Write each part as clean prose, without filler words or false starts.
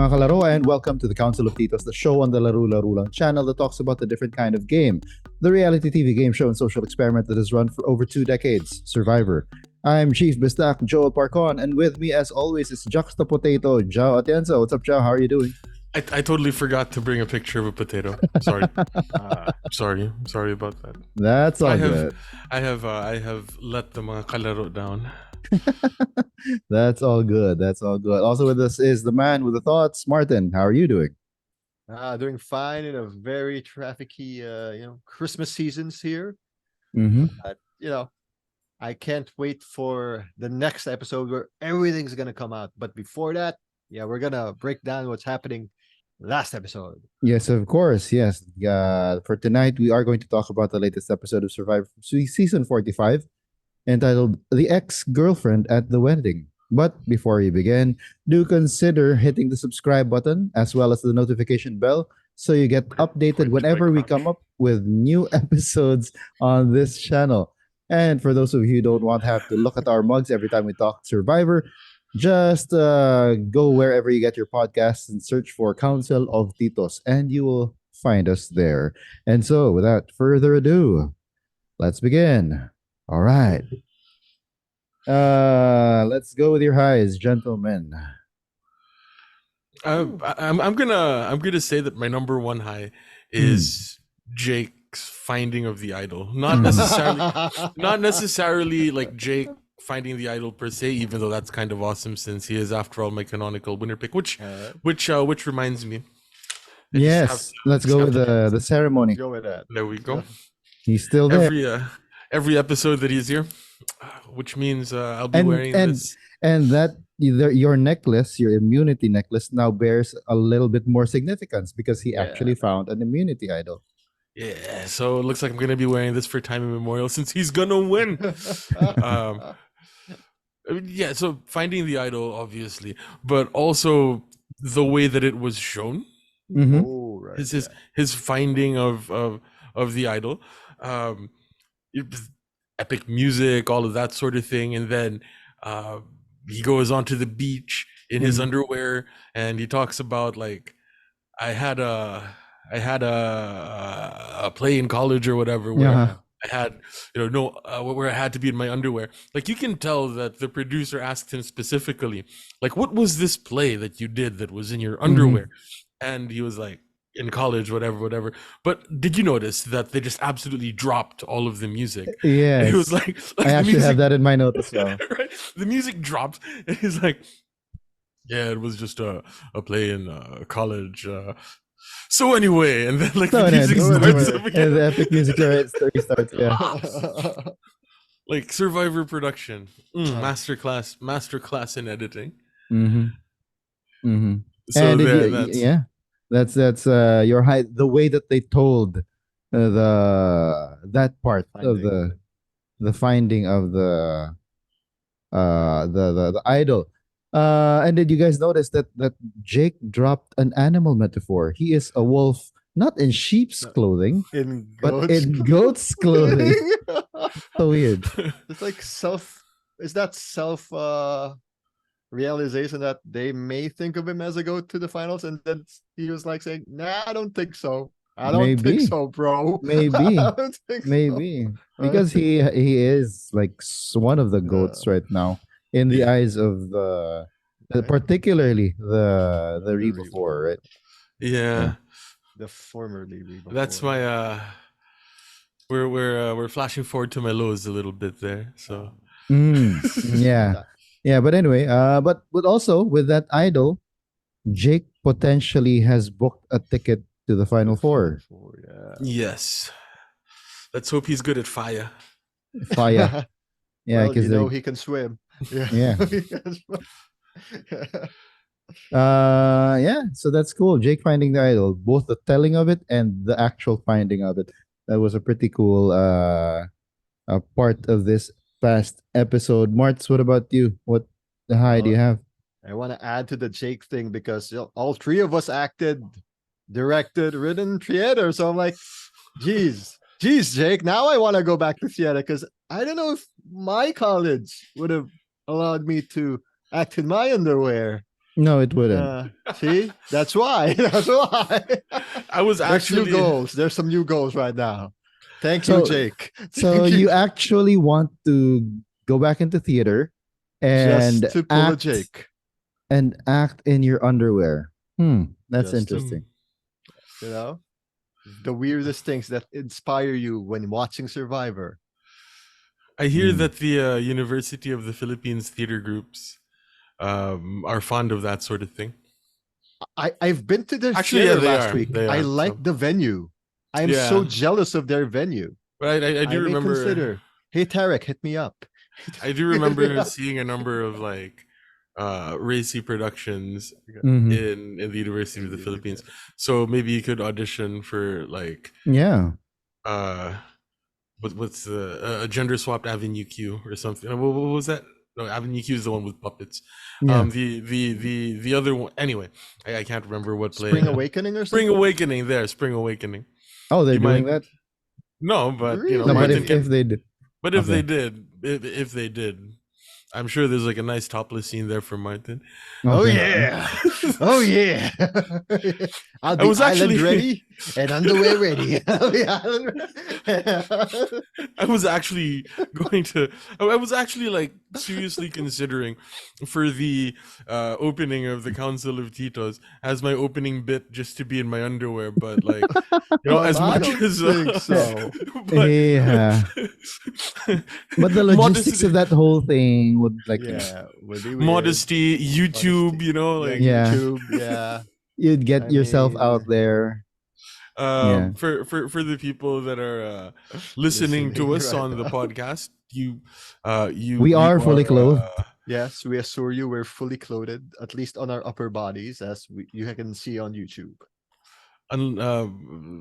mga kalaro, and welcome to the Council of Titos, the show on the Laro-Laro channel that talks about a different kind of game. The reality TV game show and social experiment that has run for over 2 decades, Survivor. I'm Chief Bistak, Joel Parcon, and with me as always is Juxta Potato, Jao Atienza. What's up, Jao? How are you doing? I totally forgot to bring a picture of a potato. Sorry. Sorry about that. That's all good. I have let the mga kalaro down. That's all good. That's all good. Also with us is the man with the thoughts, Martin. How are you doing? Doing fine in a very trafficy, Christmas seasons here. Mm-hmm. But, I can't wait for the next episode where everything's gonna come out. But before that, we're gonna break down what's happening last episode. Yes, of course. Yes. For tonight, we are going to talk about the latest episode of Survivor season 45, entitled The Ex-Girlfriend at the Wedding. But before we begin, do consider hitting the subscribe button as well as the notification bell so you get updated whenever we come up with new episodes on this channel. And for those of you who don't want to have to look at our mugs every time we talk Survivor, just go wherever you get your podcasts and search for Council of Titos, and you will find us there. And so, without further ado, let's begin. All right. Let's go with your highs, gentlemen. I'm gonna say that my number one high is Jake's finding of the idol. Not necessarily like Jake finding the idol per se, even though that's kind of awesome since he is after all my canonical winner pick. Which reminds me. Yes, let's go with the ceremony. Go with that. There we go. He's still there. Every episode that he's here, which means I'll be wearing this. And that your necklace, your immunity necklace, now bears a little bit more significance because he actually found an immunity idol. Yeah, so it looks like I'm gonna be wearing this for time immemorial since he's gonna win. So finding the idol, obviously, but also the way that it was shown. Mm-hmm. Oh, right. His finding of the idol, epic music, all of that sort of thing, and then he goes onto the beach in his underwear, and he talks about like I had a play in college or whatever where I had where I had to be in my underwear. Like you can tell that the producer asked him specifically, like, what was this play that you did that was in your underwear? And he was like, in college, whatever. But did you notice that they just absolutely dropped all of the music? Yeah, it was like I actually have that in my notes as well. Right? The music dropped, and he's like, yeah, it was just a play in college. So anyway, and then like the music starts up again. And the epic music starts. Yeah, like Survivor production, masterclass in editing. So and that's your high. The way that they told that part of the finding of the idol. And did you guys notice that Jake dropped an animal metaphor? He is a wolf, not in sheep's clothing, but in goat's clothing. So weird. It's like self realization that they may think of him as a goat to the finals, and then he was like saying, "Nah, I don't think so. I don't think so, bro. Maybe, I don't think so." Because he is like one of the goats right now in the eyes of particularly the Rebefore, right? Yeah, the formerly Rebefore. That's my we're flashing forward to my lows a little bit there. So yeah. But anyway, but also with that idol, Jake potentially has booked a ticket to the Final Four. Yes, let's hope he's good at fire. Yeah, because he can swim. Yeah. So that's cool. Jake finding the idol, both the telling of it and the actual finding of it. That was a pretty cool part of this past episode. Martz, what about you? What the high do you have? I want to add to the Jake thing because all three of us acted, directed, written theater. So I'm like, geez, Jake, now I want to go back to theater because I don't know if my college would have allowed me to act in my underwear. No, it wouldn't. See, that's why. That's why. I was There's new actually goals. There's some new goals right now. Thank you, So, Jake. so Thank you you. actually want to go back into theater Just and to pull a act Jake. in your underwear. That's Just to, interesting. you know, the weirdest things that inspire you when watching Survivor. I hear Hmm. that the University of the Philippines theater groups are fond of that sort of thing. I've been to their Actually, yeah, theater they last are. week. They I are. like So, the venue. I'm so yeah, jealous of their venue. but I I do may remember. consider. Hey Tarek, hit me up. I do remember seeing a number of like racy productions Mhm. in the University of the Philippines. So maybe you could audition for like Yeah. uh what's the gender swapped Avenue Q or something. What was that? No, Avenue Q is the one with puppets. Yeah. The other one. Anyway, I can't remember what play. Spring Awakening or Spring something. Awakening. There, Spring Awakening. Oh, they're You doing might that. no, but you know, No, but Really? Martin if can. they do, But if they okay. did, if they did, I'm sure there's like a nice topless scene there for Martin. Oh Okay. yeah. Oh yeah. I'll I be was island actually ready and underwear ready. I'll be island I was actually going to I was actually like seriously considering for the opening of the Council of Titos as my opening bit just to be in my underwear, but like you know, as I much don't as think so. but Yeah. But the logistics modesty of that whole thing would like Yeah, would be weird. modesty, YouTube, you know, Yeah, like Yeah. YouTube. Yeah. you'd get I yourself out mean, there. Yeah. for the people that are listening listening to us right on the now. podcast, We you are fully are clothed. Yes, we assure you we're fully clothed, at least on our upper bodies, as you can see on YouTube.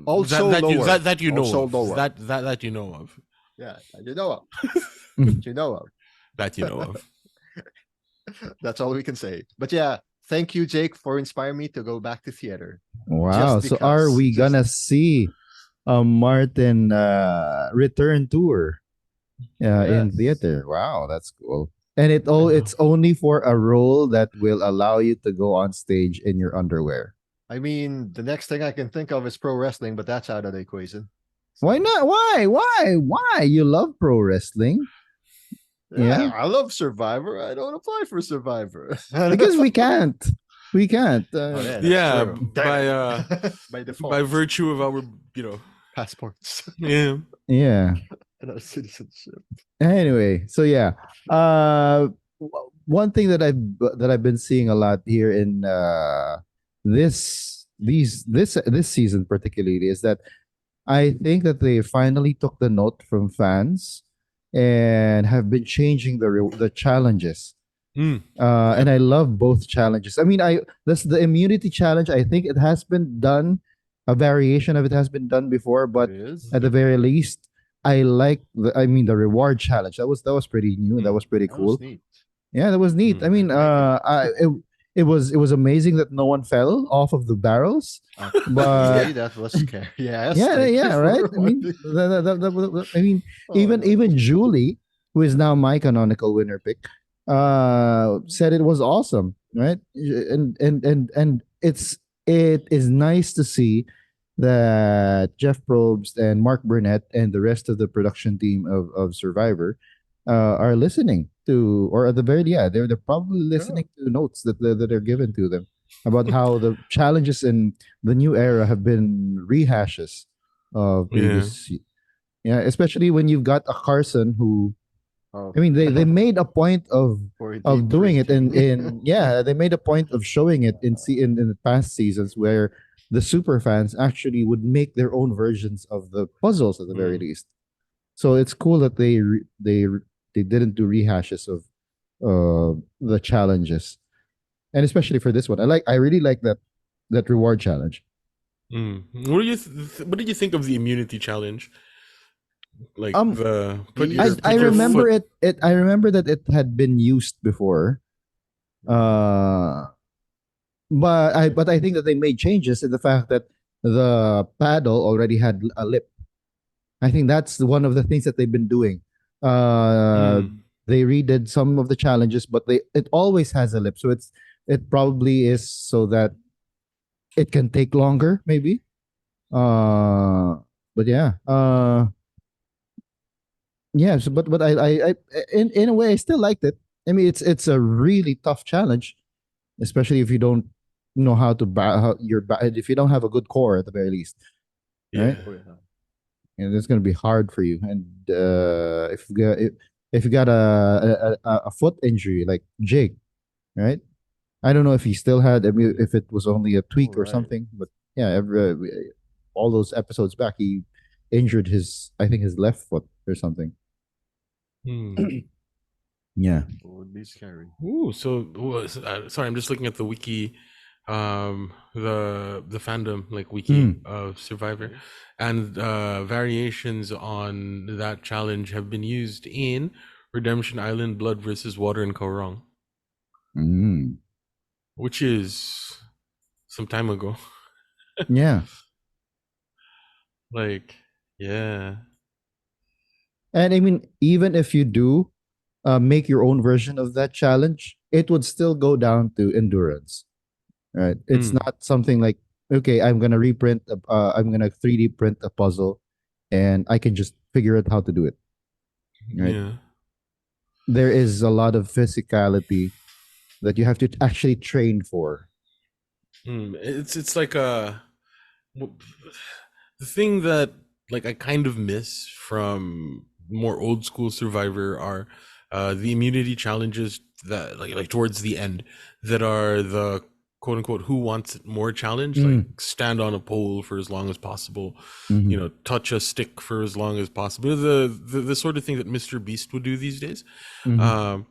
Also lower. that you know Also of lower. that you know of Yeah, that you know of. Mhm. That you know of. that you know of. That's all we can say. But yeah, thank you, Jake, for inspiring me to go back to theater. Wow. Just So are because. we Just gonna see a Martin return tour in yes. theater? Wow, that's cool. And it's only for a role that will allow you to go on stage in your underwear. I mean, the next thing I can think of is pro wrestling, but that's out of the equation. Why So, not? Why? You love pro wrestling? yeah, Yeah. I love Survivor. I don't apply for Survivor. Because we can't. We can't. Oh yeah, that's Yeah, true. By default. by virtue of our you know Passports yeah. Yeah. and our citizenship. Anyway, so yeah. One thing that I've been seeing a lot here in this season particularly is that I think that they finally took the note from fans and have been changing the challenges. Mm. And I love both challenges. I mean, this the immunity challenge. I think it has been done. A variation of it has been done before, but It is. at the very least, I like the reward challenge. That was pretty new. That was pretty That was cool. neat. Yeah, that was neat. Mm. I mean, it was amazing that no one fell off of the barrels. But See, that was scary. Yes. yeah, Thank yeah, you right. for I mean, reminding- I mean, Oh, even no. even Julie, who is now my canonical winner pick, said it was awesome, right? And it is nice to see that Jeff Probst and Mark Burnett and the rest of the production team of Survivor are listening to, or at the very yeah, they're probably listening to notes that are given to them about how the challenges in the new era have been rehashes of Yeah. previous. Yeah, especially when you've got a Carson who, Oh. I mean, they made a point of For deep doing it in freaking. yeah, they made a point of showing it in the past seasons where the super fans actually would make their own versions of the puzzles at the very Mm. least. So it's cool that they didn't do rehashes of the challenges, and especially for this one, I really like that reward challenge. Mm. What do you think of the immunity challenge? Like Um, the put These your I put your remember foot. I remember that it had been used before. Uh, but I think that they made changes in the fact that the paddle already had a lip. I think that's one of the things that they've been doing. Uh, Mm. they redid some of the challenges, but it always has a lip. So it's It probably is so that it can take longer, maybe. But yeah. Yeah. So, but I in a way, I still liked it. I mean, it's a really tough challenge, especially if you don't know how to if you don't have a good core at the very least, right? Yeah. Oh, yeah. And it's going to be hard for you. And if you got a foot injury like Jake, right? I don't know if he still had. I mean, if it was only a Oh, tweak or right. something, but yeah, all those episodes back, he injured I think his left foot or something. Hmm. Yeah. It would be scary. Ooh, sorry, I'm just looking at the wiki, the fandom like wiki Mm. of Survivor, and variations on that challenge have been used in Redemption Island, Blood versus Water, and Korong, Mm. which is some time ago. Yeah. Like, yeah. And I mean, even if you do make your own version of that challenge, it would still go down to endurance, right? It's Hmm. not something like, okay, I'm gonna I'm gonna 3D print a puzzle, and I can just figure out how to do it, right? Yeah. There is a lot of physicality that you have to actually train for. It's like the thing that like I kind of miss from more old school Survivor are the immunity challenges that like towards the end that are the quote unquote who wants it more challenge, like Mm. stand on a pole for as long as possible, Mm-hmm. you know, touch a stick for as long as possible, the sort of thing that Mr. Beast would do these days. Mm-hmm. um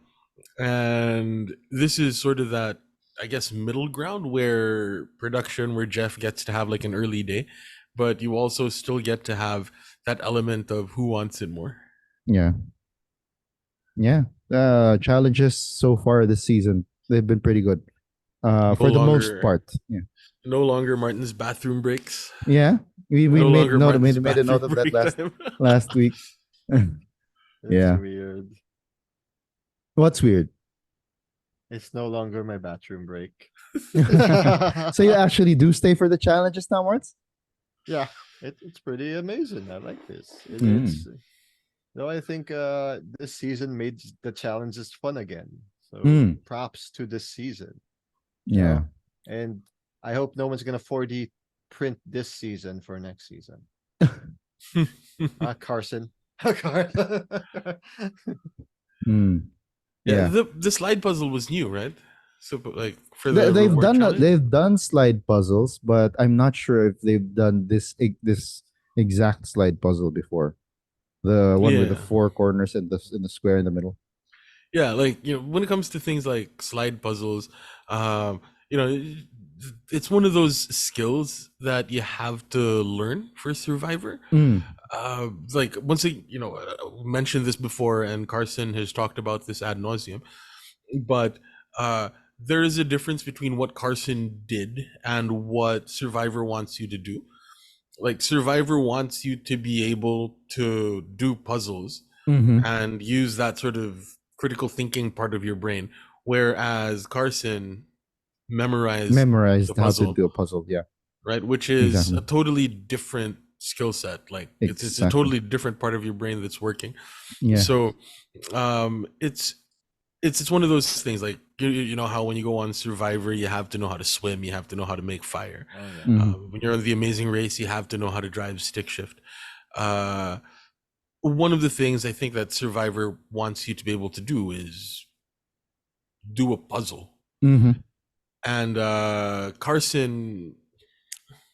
and this is sort of that, I guess, middle ground where production, where Jeff gets to have like an early day, but you also still get to have that element of who wants it more. Yeah. Yeah. Challenges so far this season, they've been pretty good. No For the most longer, part. Yeah. no longer Martin's bathroom breaks. Yeah. We No made longer note Martin's made a bathroom note of that break time. last week. It's Yeah. weird. What's weird? It's no longer my bathroom break. So you actually do stay for the challenges now, Marts? Yeah, it's pretty amazing. I like this. Mm. Though I think this season made the challenges fun again. So Mm. props to this season. You Yeah. know? And I hope no one's gonna 4D print this season for next season. Carson. Carson. Mm. Yeah, Yeah. the slide puzzle was new, right? So like for the reward challenge. They've done slide puzzles, but I'm not sure if they've done this exact slide puzzle before. The one with the Yeah. four corners and the square in the middle. Yeah, like, you know, when it comes to things like slide puzzles, you know, it's one of those skills that you have to learn for Survivor. Mm. Like once you know, mentioned this before, and Carson has talked about this ad nauseum, but there is a difference between what Carson did and what Survivor wants you to do. Like Survivor wants you to be able to do puzzles Mm-hmm. and use that sort of critical thinking part of your brain, whereas Carson memorized the Memorized how to puzzle, do a puzzle. Yeah. right? Which is Exactly. a totally different skill set. Like it's a Exactly. totally different part of your brain that's working. Yeah. So it's one of those things, like you know how when you go on Survivor you have to know how to swim, you have to know how to make fire. Oh yeah. Mm-hmm. When you're on the Amazing Race, you have to know how to drive stick shift. uh One of the things I think that Survivor wants you to be able to do is do a puzzle. Mm-hmm. And Carson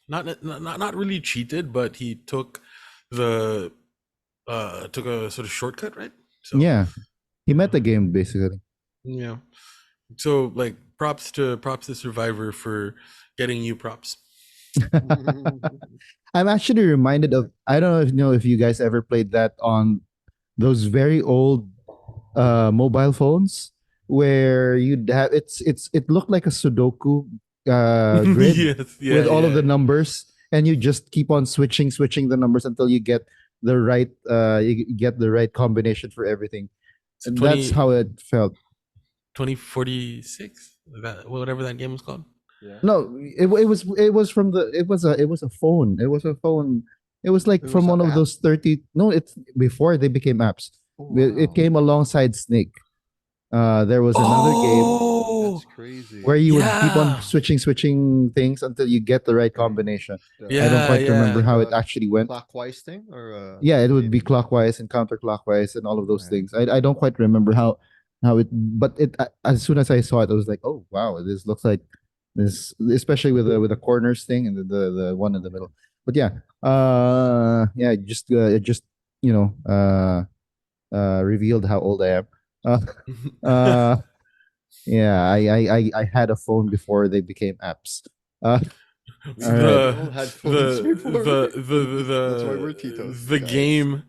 not really cheated, but he the took a sort of shortcut, right? So Yeah. He met the game basically. yeah. So like props to Survivor for getting you props. I'm actually reminded of, I don't know if you guys ever played that on those very old mobile phones where you'd have it looked like a Sudoku grid Yes, yeah, with all of the yeah. numbers, and you just keep on switching the numbers until you get the right combination for everything. So And that's how it felt. 2046. That whatever that game was called. Yeah. No, it was from the it was a phone. It was a phone. It was like It was from an one of app. those 30. No, it's before they became apps. Oh It wow. came alongside Snake. There was another game That's Oh, where crazy. you would keep on yeah, switching things until you get the right combination. I don't yeah, Is quite it remember yeah. like how it a actually went. clockwise thing or Yeah, it would be rotating? clockwise and counterclockwise and all of those Alright. things. I don't quite remember how it, but it as soon as I saw it, I was like, oh wow, this looks like this, especially with the corners thing and the one in the middle. But yeah, yeah, it just you know revealed how old I am. Uh, uh, yeah, I had a phone before they became apps. Uh, all right, We the all had phones the before. That's why we're the Titos, the guys. game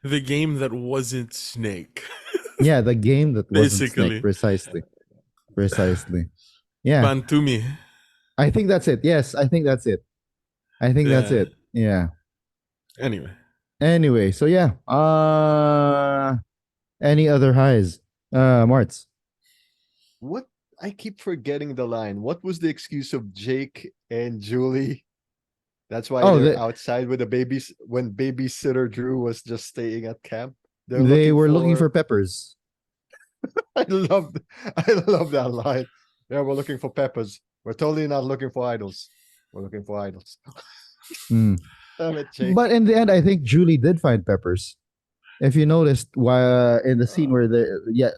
the game that wasn't Snake, yeah, the game that wasn't Snake, basically. precisely, precisely. Yeah, Bantumi. I think that's it. Yes, I think that's it. I think that's Yeah. it. Yeah. Anyway. Anyway, so yeah. Any other highs? Marts. What I keep forgetting the line. What was the excuse of Jake and Julie? That's why Oh, they're outside with the babies when babysitter Drew was just staying at camp. They're they looking were looking for for peppers. I love I love that line. Yeah, we're looking for peppers. We're totally not looking for idols. We're looking for idols. Hmm. Damn it, Jake. But in the end, I think Julie did find peppers. If you noticed, while in the scene Oh, where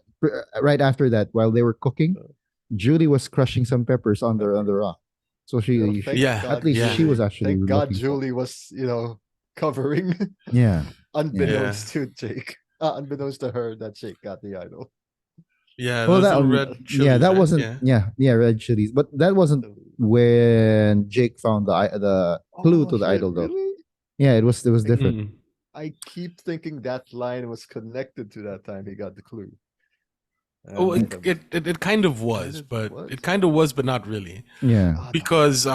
right after that, while they were cooking, Julie was crushing some peppers on the peppers. rock. So Thank Yeah. at God least Yeah. she was Julie. actually Thank God looking for. Julie was, covering Yeah, yeah. Yeah. unbeknownst to Jake. Unbeknownst to her that Jake got the idol. Yeah. Well, Those that little red yeah, chilies, that right? wasn't Yeah. red chilies, but that wasn't when Jake found the clue Oh to the shit, idol though. really? Yeah, it was I different. Mm. I keep thinking that line was connected to that time he got the clue. That Oh, might have it kind of kind was, of but was. it kind of was, but not really. Yeah. Because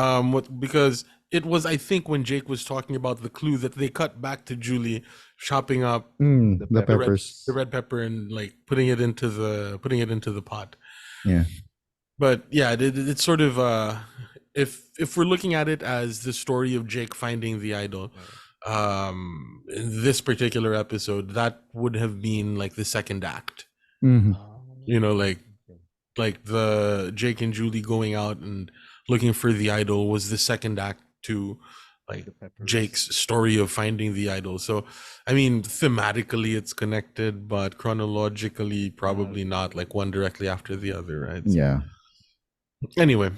because it was, I think, when Jake was talking about the clue that they cut back to Julie chopping up The The the red peppers. the peppers. red pepper and like putting it into the pot. Yeah. But yeah, it's sort of if we're looking at it as the story of Jake finding the idol, in this particular episode, that would have been like the second act. Hmm. You know, like the Jake and Julie going out and looking for the idol was the second act to like The peppers. Jake's story of finding the idol. So, I mean, thematically it's connected, but chronologically probably not like one directly after the other, right? So, Yeah. anyway,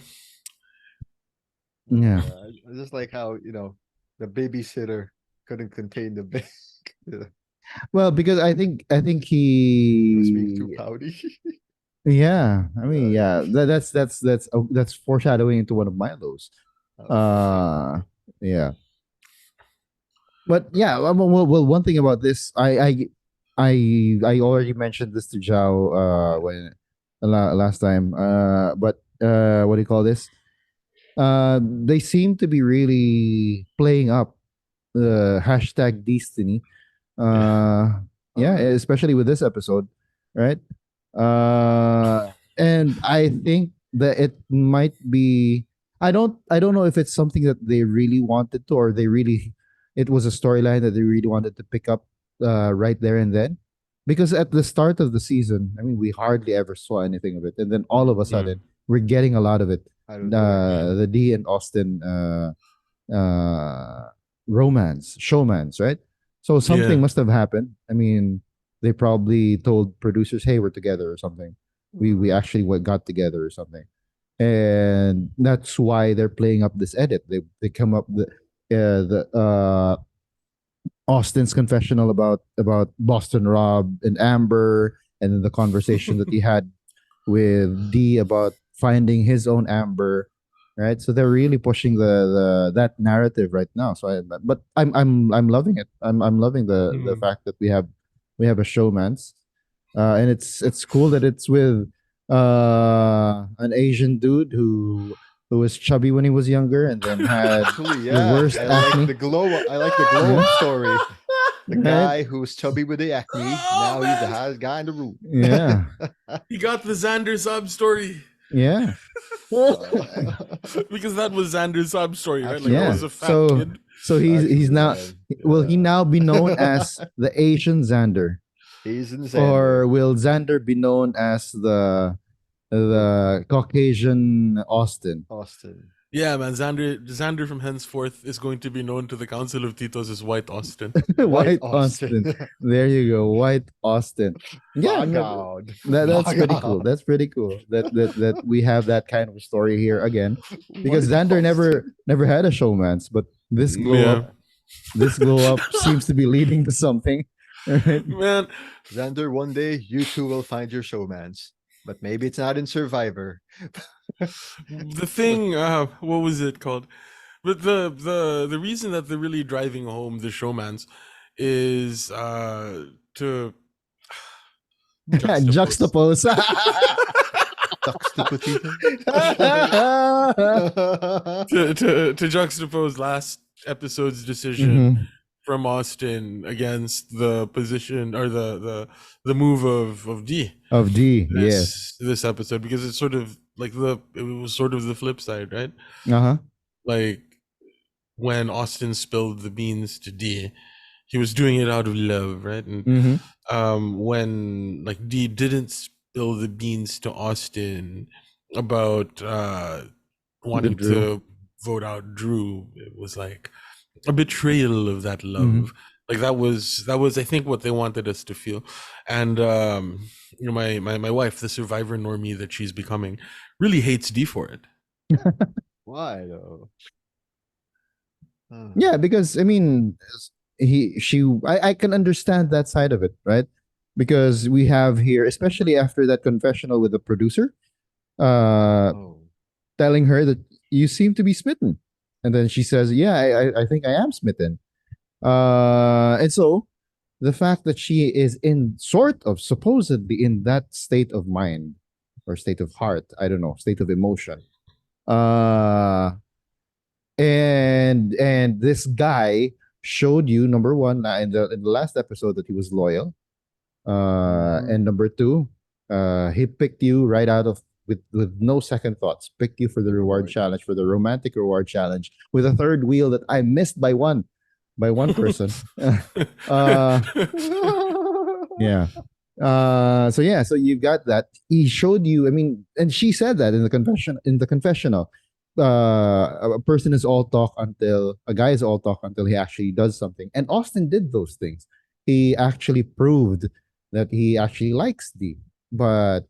Yeah. I just like how, the babysitter couldn't contain the baby. Well, because I think He was being too he pouty. yeah. I mean, Uh, yeah. That's foreshadowing into one of Milo's. okay. Yeah. But yeah, well, one thing about this, I already mentioned this to Zhao when last time. But what do you call this? They seem to be really playing up the hashtag destiny. yeah. Yeah, Alright. especially with this episode, right? And I think that it might be. I don't know if it's something that they really wanted to, or they really, it was a storyline that they really wanted to pick up right there and then. Because at the start of the season, I mean, we hardly ever saw anything of it, and then all of a Mm, sudden, we're getting a lot of it. I don't direction. The D and Austin uh, romance, showmance, right? So yeah. something must have happened. I mean, they probably told producers, "Hey, we're together" or something. We actually got together or something, and that's why they're playing up this edit. They come up the Austin's confessional about Boston Rob and Amber, and then the conversation that he had with D about finding his own Amber, right? So they're really pushing the that narrative right now. So but I'm loving it. I'm loving the Mm, fact that we have a showmance, and it's cool that it's with an Asian dude who was chubby when he was younger and then had Actually, the yeah. worst I like acne. the glow up. I like the glow Yeah, up story. The right. guy who's chubby with the acne. oh Now he's the man, hottest guy in the room. Yeah. he got the Xander sub story. Yeah. Because that was Xander's sob story, right? Like, I Yeah. was a fat kid. So he's now man, will he yeah. now be known as the Asian Xander? Asian Or Xander. will Xander be known as the Caucasian Austin? Austin. Yeah, man. Xander from henceforth is going to be known to the Council of Titos as White Austin. White White Austin. Austin. There you go, White Austin. Yeah, no, Bagawd. that's pretty cool. Bagawd. That's pretty cool. That we have that kind of a story here again, because White Xander Austin. never had a showman's, but Yeah. this glow up seems to be leading to something. Right? Man, Xander, one day you too will find your showmans. But maybe it's not in Survivor. the thing, what was it called? But the reason that they're really driving home the showmans is to Juxtapose. Juxtaposition. to juxtapose last episode's decision Mhm. from Austin against the position or the move of D Of D, yes. this episode, because it's sort of like it was sort of the flip side, right? Uh-huh. Like when Austin spilled the beans to D, he was doing it out of love, right? And when like D didn't spill the beans to Austin about wanting to vote out Drew, it was like a betrayal of that love. Like that was I think what they wanted us to feel. And you know, my wife, the survivor normie that she's becoming, really hates D for it. Why though? Yeah, because I mean, I can understand that side of it, right? Because we have here, especially after that confessional with the producer, telling her that you seem to be smitten, and then she says, "Yeah, I think I am smitten." And so the fact that she is in sort of supposedly in that state of mind or state of heart, I don't know, state of emotion. And this guy showed you, number one, in the last episode, that he was loyal. And number two, he picked you right out of with no second thoughts. Picked you for the reward challenge, for the romantic reward challenge, with a third wheel that I missed by one person. Yeah. So you got that. He showed you. I mean, and she said that in the confessional. A person is all talk until a guy is all talk until he actually does something. And Austin did those things. He actually proved that he actually likes D, but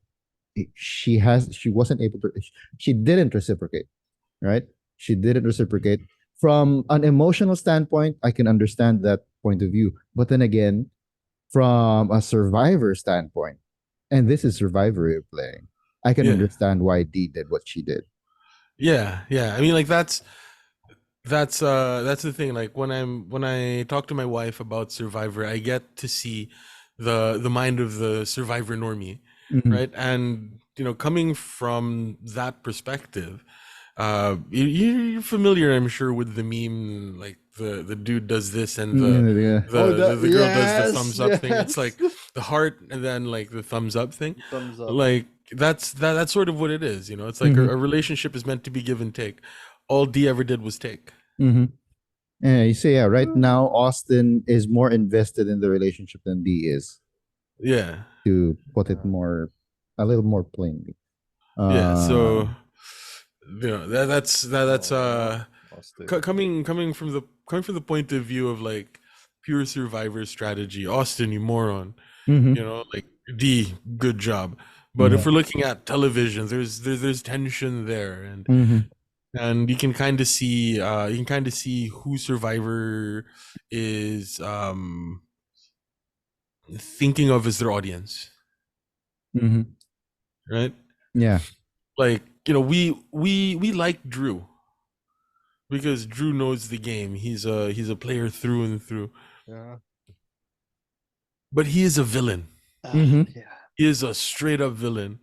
she wasn't able to. She didn't reciprocate, right? She didn't reciprocate. From an emotional standpoint, I can understand that point of view. But then again, from a survivor standpoint, and this is Survivor you're playing, I can understand why D did what she did. Yeah. I mean, like that's the thing. Like when I talk to my wife about Survivor, I get to see the mind of the Survivor normie, right? And you know, coming from that perspective, you're familiar, I'm sure, with the meme, like the dude does this and the girl does the thumbs up thing. It's like the heart and then like the thumbs up thing. Thumbs up. Like that's sort of what it is. You know, it's like a relationship is meant to be give and take. All D ever did was take. Yeah, you say, yeah, right now Austin is more invested in the relationship than D is. Yeah. To put it a little more plainly. So you know, that's coming from the point of view of like pure survivor strategy. Austin, you moron. You know, like D, good job. But if we're looking at television, there's tension there, and you can kind of see who Survivor is thinking of as their audience, right? Yeah, like, you know, we like Drew because Drew knows the game. He's a player through and through. Yeah. But he is a villain. Yeah. He is a straight up villain.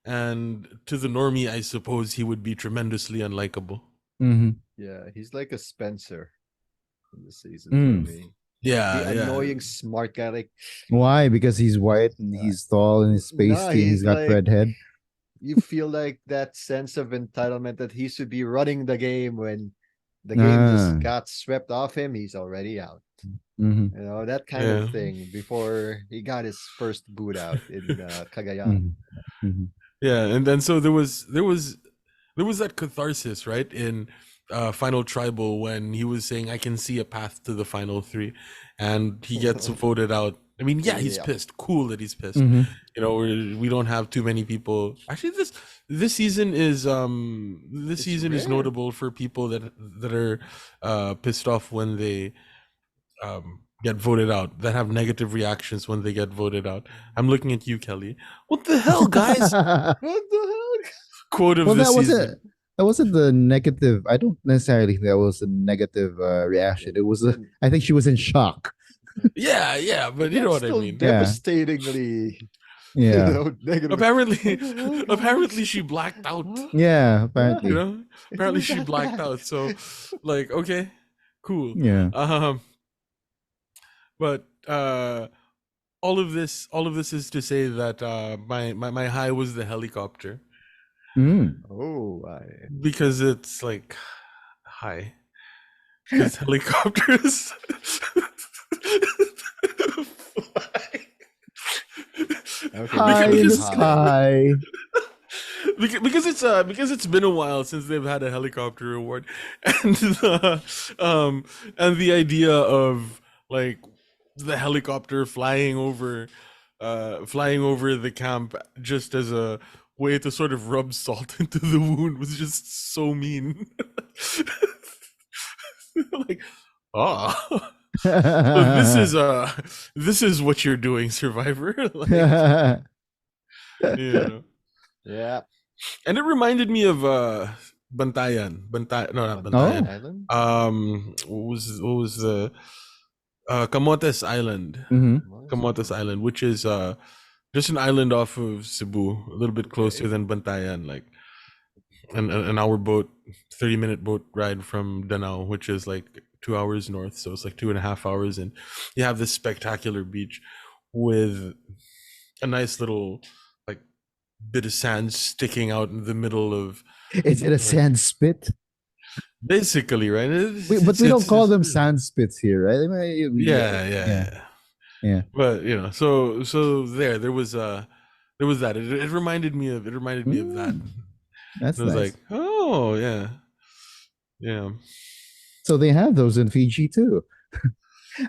And to the normie, I suppose he would be tremendously unlikable. Yeah, he's like a Spencer in the season for me. Yeah, the annoying smart guy. Like, why? Because he's white and he's tall and he's pasty and he's got like, red head. you feel like that sense of entitlement that he should be running the game when the game just got swept off him. He's already out. Mm-hmm. You know, that kind Yeah. of thing before he got his first boot out in Cagayan. Mm-hmm. Mm-hmm. Yeah, and then so there was that catharsis, right, in Final Tribal when he was saying, "I can see a path to the final three," and he gets voted out. I mean, yeah, he's Yeah. pissed. Cool that he's pissed. Mm-hmm. You know, we don't have too many people. Actually, this season is It's is rare. notable for people that are pissed off when they get voted out, that have negative reactions when they get voted out. I'm looking at you, Kelly. What the hell, guys? What the heck? Quote of Well, the that wasn't season. that wasn't the negative. I don't necessarily think that was a negative reaction. It was I think she was in shock. Yeah, but you know That's what I still mean. devastatingly, Yeah. negative. Apparently, What the hell, guys? apparently she blacked out. Yeah, You apparently. know, It's apparently not she that blacked bad. out. So, like, okay, cool. Yeah. But all of this is to say that my high was the helicopter, Mm. Oh, because it's like high, because helicopters fly. okay. High in the Because- sky. because it's been a while since they've had a helicopter award, and the idea of like the helicopter flying over the camp just as a way to sort of rub salt into the wound was just so mean. Like, so this is what you're doing, Survivor. Like, yeah. Yeah. And it reminded me of Bantayan. No, not Bantayan. Island. What was the Camotes Island? Mm-hmm. Camotes Island, which is just an island off of Cebu, a little bit closer Okay. than Bantayan, like an hour boat, 30-minute boat ride from Danao, which is like 2 hours north, so it's like 2.5 hours, and you have this spectacular beach with a nice little like bit of sand sticking out in the middle of Is it a sand spit? basically, right? But we don't call them sand spits here, right? I mean, Yeah. Yeah. But you know, so there was that. It reminded me of that. That's It was nice. like, oh yeah. So they have those in Fiji too.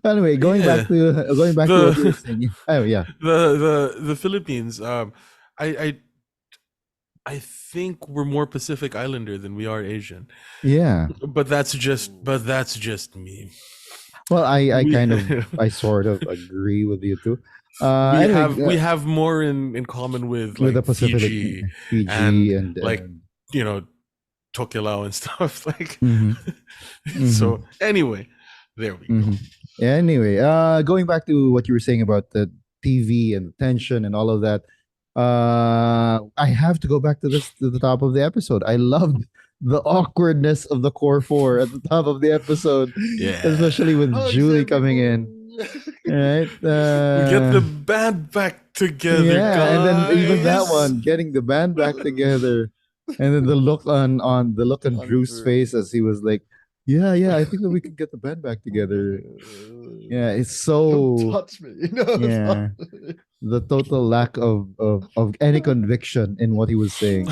Anyway, going back to what you were saying. Oh yeah. The Philippines. I think we're more Pacific Islander than we are Asian. Yeah. But that's just me. Well, I sort of agree with you too. We have more in common with like the Pacific, Fiji and like you know Tokelau and stuff like. Mm-hmm. So anyway, there we go. Mm-hmm. Anyway, going back to what you were saying about the TV and the tension and all of that, I have to go back to the top of the episode. I loved the awkwardness of the core four at the top of the episode, Yeah, especially with Julie coming in. Right, we get the band back together. Yeah, guys. and then even that one, getting the band back together, and then the look on Drew's Drew. face as he was like, "Yeah, I think that we can get the band back together." Yeah, it's so. Don't touch me. Yeah, the total lack of any conviction in what he was saying.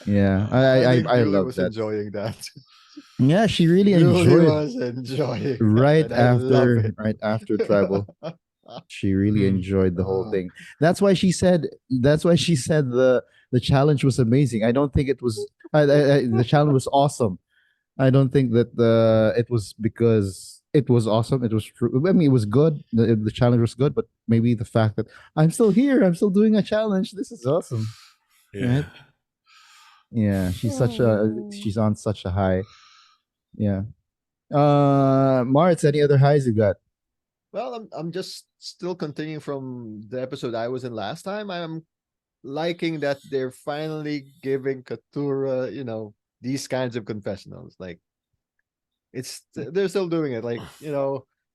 Yeah, I Julie love was that. enjoying that. Yeah, she really Julie enjoyed was enjoying right that, and I love it. after Tribal. She really enjoyed the whole thing. That's why she said the challenge was amazing. I don't think it was the challenge was awesome. I don't think that it was because it was awesome. It was true. I mean, it was good. The challenge was good, but maybe the fact that I'm still here, I'm still doing a challenge. This is awesome. Yeah. Right? Yeah, she's on such a high. Yeah. Maritz, any other highs you got? Well, I'm just still continuing from the episode I was in last time. I'm liking that they're finally giving Katura, these kinds of confessionals. Like they're still doing it. Like,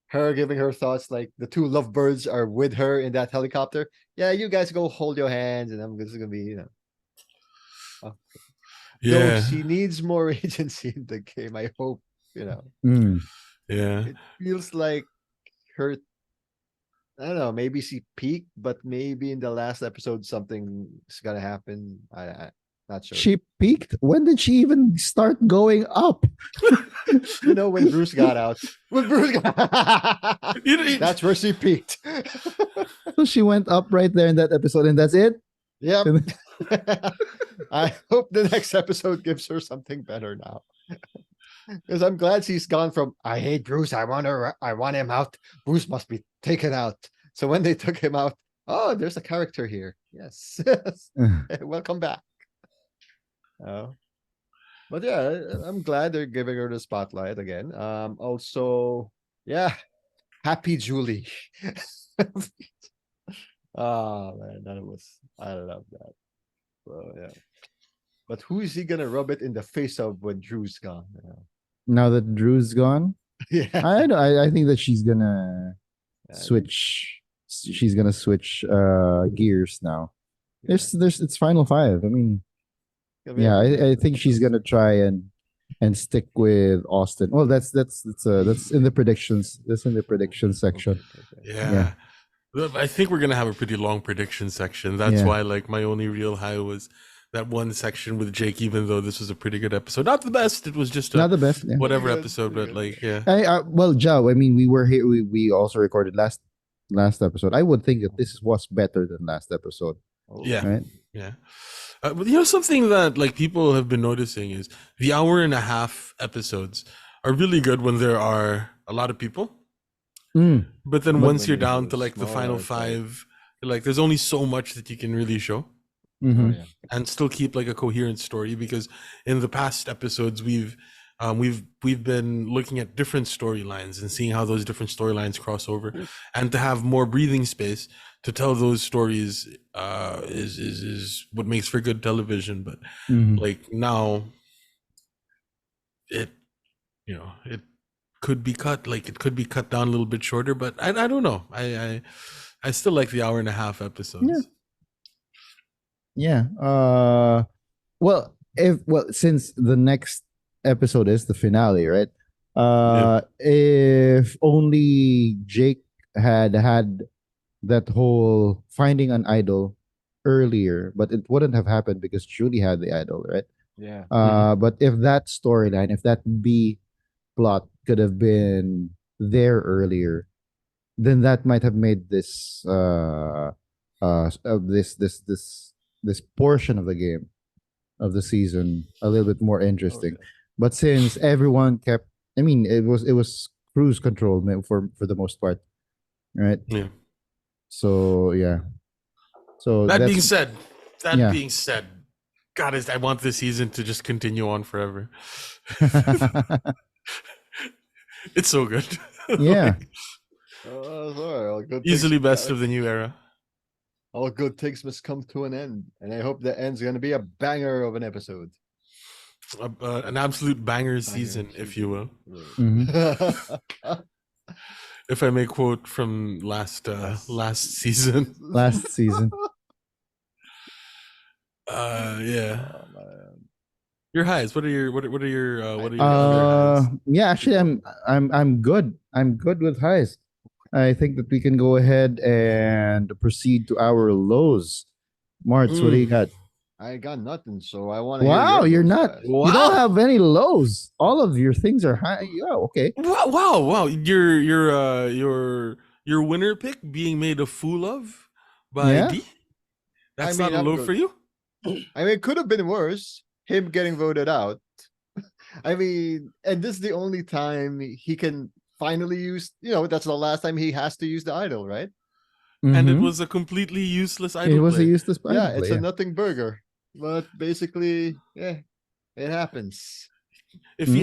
her giving her thoughts, like the two lovebirds are with her in that helicopter. Yeah, you guys go hold your hands, and I'm just gonna be, though Yeah. she needs more agency in the game. I hope, Mm. Yeah. it feels like her. I don't know. Maybe she peaked, but maybe in the last episode something's gonna happen. I not sure. She peaked. When did she even start going up? When Bruce got out. When Bruce got that's where she peaked. So she went up right there in that episode, and that's it. Yep. I hope the next episode gives her something better now. Because I'm glad she's gone from I hate Bruce, I want him out. Bruce must be taken out. So when they took him out, oh, there's a character here. Yes. Welcome back. But yeah, I'm glad they're giving her the spotlight again. Also, yeah, happy Julie. Oh man, I love that. So yeah. But who is he gonna rub it in the face of when Drew's gone? Now that Drew's gone, Yeah. I think that she's gonna switch. She's gonna switch gears now. There's it's final five. I mean, yeah, I think she's gonna try and stick with Austin. Well, that's in the predictions. That's in the prediction section. Yeah. I think we're gonna have a pretty long prediction section. That's why, like, my only real high was that one section with Jake. Even though this was a pretty good episode, not the best. It was just not the best, whatever episode, but like, yeah. Well, Joe, I mean, we were here. We also recorded last episode. I would think that this was better than last episode. Yeah, right? Yeah. But something that like people have been noticing is the hour and a half episodes are really good when there are a lot of people. But then once you're down to like the final five, like there's only so much that you can really show. And still keep like a coherent story, because in the past episodes we've been looking at different storylines and seeing how those different storylines cross over, and to have more breathing space to tell those stories is what makes for good television. But like now it could be cut, like it could be cut down a little bit shorter, but I don't know. I still like the hour and a half episodes. Yeah. Well, since the next episode is the finale, right? If only Jake had that whole finding an idol earlier, but it wouldn't have happened because Julie had the idol, right? Yeah. But if that storyline, if that B plot could have been there earlier, then that might have made this this portion of the game of the season a little bit more interesting. But since everyone kept, I mean, it was cruise control for the most part, right? Yeah. So yeah. So that being said, God, I want this season to just continue on forever. It's so good. Yeah. All good easily best of the new era. All good things must come to an end, and I hope the end's going to be a banger of an episode. An absolute banger season, if you will. If I may quote from last season. Last season. Yeah. Your highs. What are your other highs? Yeah, actually I'm good. I'm good with highs. I think that we can go ahead and proceed to our lows. Martz, what do you got? I got nothing, so I want to. Wow, you're not. Wow. You don't have any lows. All of your things are high. Yeah, okay. Wow. Your winner pick being made a fool of by D. That's not a low for you. I mean, it could have been worse. Him getting voted out. I mean, and this is the only time he can finally use. That's the last time he has to use the idol, right? And it was a completely useless idol. It was a useless idol. Yeah, it's a nothing burger. But basically, yeah, it happens. If he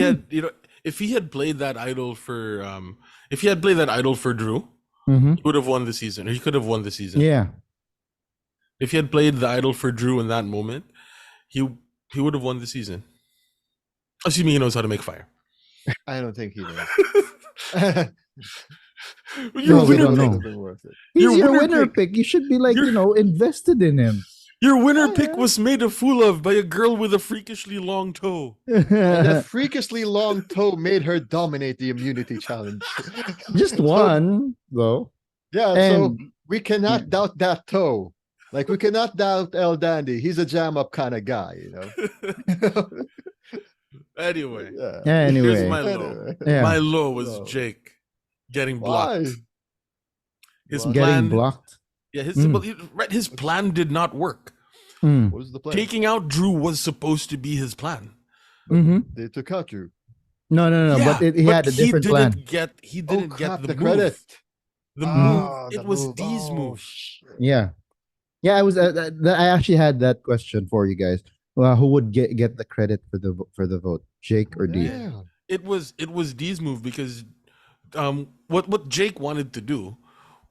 had played that idol for Drew, he would have won the season, or he could have won the season. Yeah. If he had played the idol for Drew in that moment, he would have won the season. Assuming he knows how to make fire. I don't think he does. Your No, we winner don't pick. know. Isn't worth it. He's Your your winner winner pick. pick. You should be like, Your invested in him. your winner Oh, pick yeah. was made a fool of by a girl with a freakishly long toe. And that freakishly long toe made her dominate the immunity challenge. Just So, one, though. yeah, so And we cannot doubt that toe. Like we cannot doubt El Dandy. He's a jam up kind of guy, Anyway, Yeah. here's anyway, my low. Anyway. yeah, My low was Low. Jake getting Why? blocked. His Why? getting plan, blocked. yeah, Mm. his plan did not work. Mm. What was the plan? Taking out Drew was supposed to be his plan. Mm-hmm. They took out Drew. No, Yeah, but he had a different plan. He Oh didn't crap! get The the credit. move. The move. Ah, It the was move. D's Oh, move. shit. Yeah, I was. I actually had that question for you guys. Who would get the credit for the vote, Jake or D? Yeah. It was D's move because what Jake wanted to do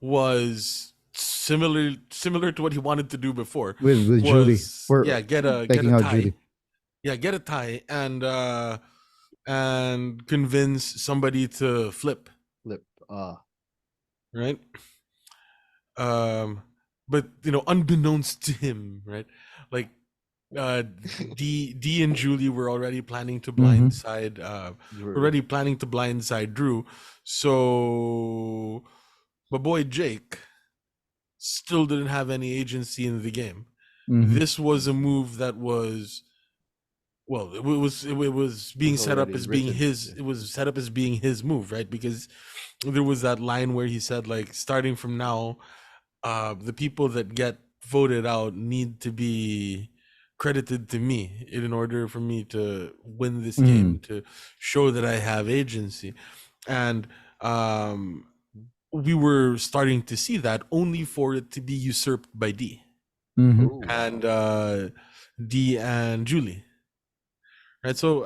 was similar to what he wanted to do before With Julie for get a taking out tie. Julie. Yeah, get a tie and convince somebody to flip, Flip. right? But unbeknownst to him, right? Like D and Julie were already planning to blindside Drew. So my boy Jake still didn't have any agency in the game. Mhm. This was a move that was it was being set up already as being written, his yeah. it was set up as being his move, right? Because there was that line where he said, like, starting from now, the people that get voted out need to be credited to me in order for me to win this game, to show that I have agency. And we were starting to see that, only for it to be usurped by D Mhm. Ooh. and D and Julie. Right, so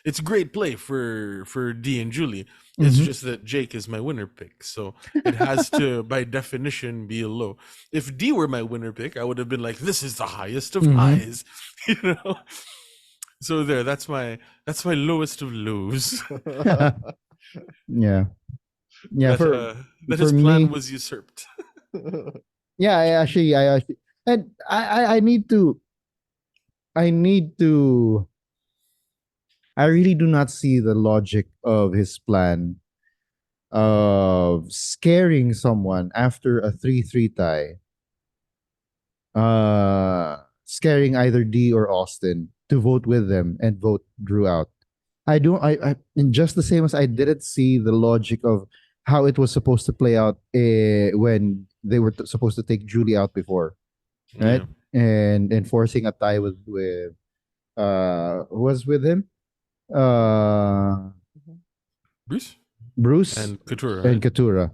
it's great play for D and Julie. It's Mhm. just that Jake is my winner pick, so it has to, by definition, be a low. If D were my winner pick, I would have been like, "This is the highest of highs," So that's my lowest of lows. Yeah. that his for plan me- was usurped. Yeah, I actually, and I need to, I need to, I really do not see the logic of his plan of scaring someone after a 3-3 tie, scaring either D or Austin to vote with them and vote Drew out. I don't, and just the same as I didn't see the logic of how it was supposed to play out when they were supposed to take Julie out before, right? Yeah. And enforcing a tie with who was with him? Bruce Bruce and Couture, and right? Katura.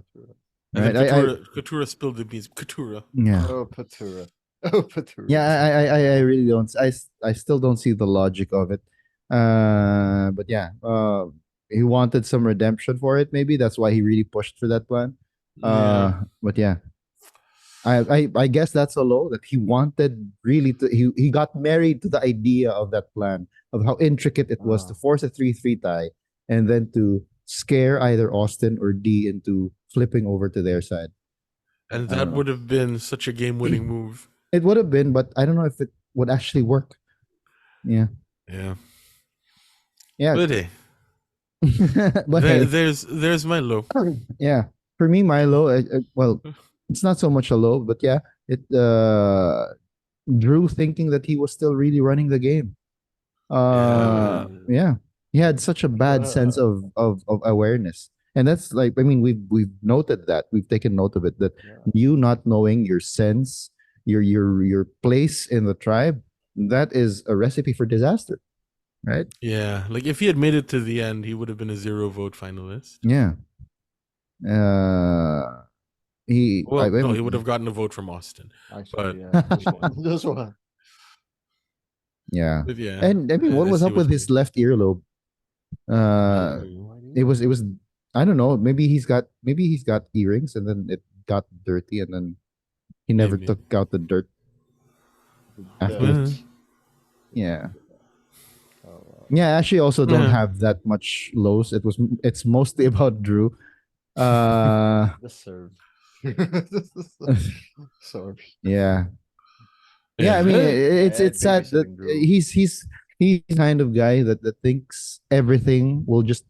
And Right? then Couture spilled the beans. Couture. Yeah. Oh, Patura. Oh, Patura. Yeah, I really don't. I still don't see the logic of it. But yeah, he wanted some redemption for it. Maybe that's why he really pushed for that plan. But yeah, I guess that's a low that he wanted really to. He got married to the idea of that plan, of how intricate it was to force a 3-3 tie and then to scare either Austin or D into flipping over to their side. And I that don't know. would have been such a game-winning move. It would have been, but I don't know if it would actually work. Yeah. Yeah. Yeah. But hey, But hey, there's my low. yeah. For me, Milo, well, it's not so much a low, but yeah, it Drew thinking that he was still really running the game. Yeah. He had such a bad sense of awareness. And that's like, I mean, we've noted that. We've taken note of it, that you not knowing your sense, your place in the tribe, that is a recipe for disaster. Right? Yeah, like if he had made it to the end, he would have been a 0-vote finalist. Yeah. He he would have gotten a vote from Austin. Actually, But yeah, this one. Yeah. but yeah, And I mean, what was see up with his good. left earlobe? It was I don't know, maybe he's got earrings and then it got dirty and then he never Maybe. took out the dirt after. Mhm. Yeah. Yeah, I actually also don't Yeah. have that much lows. It's mostly about Drew. Uh, The serve. Sorry. yeah, yeah. I mean, it's sad that Babysitting Drew. he's the kind of guy that thinks everything will just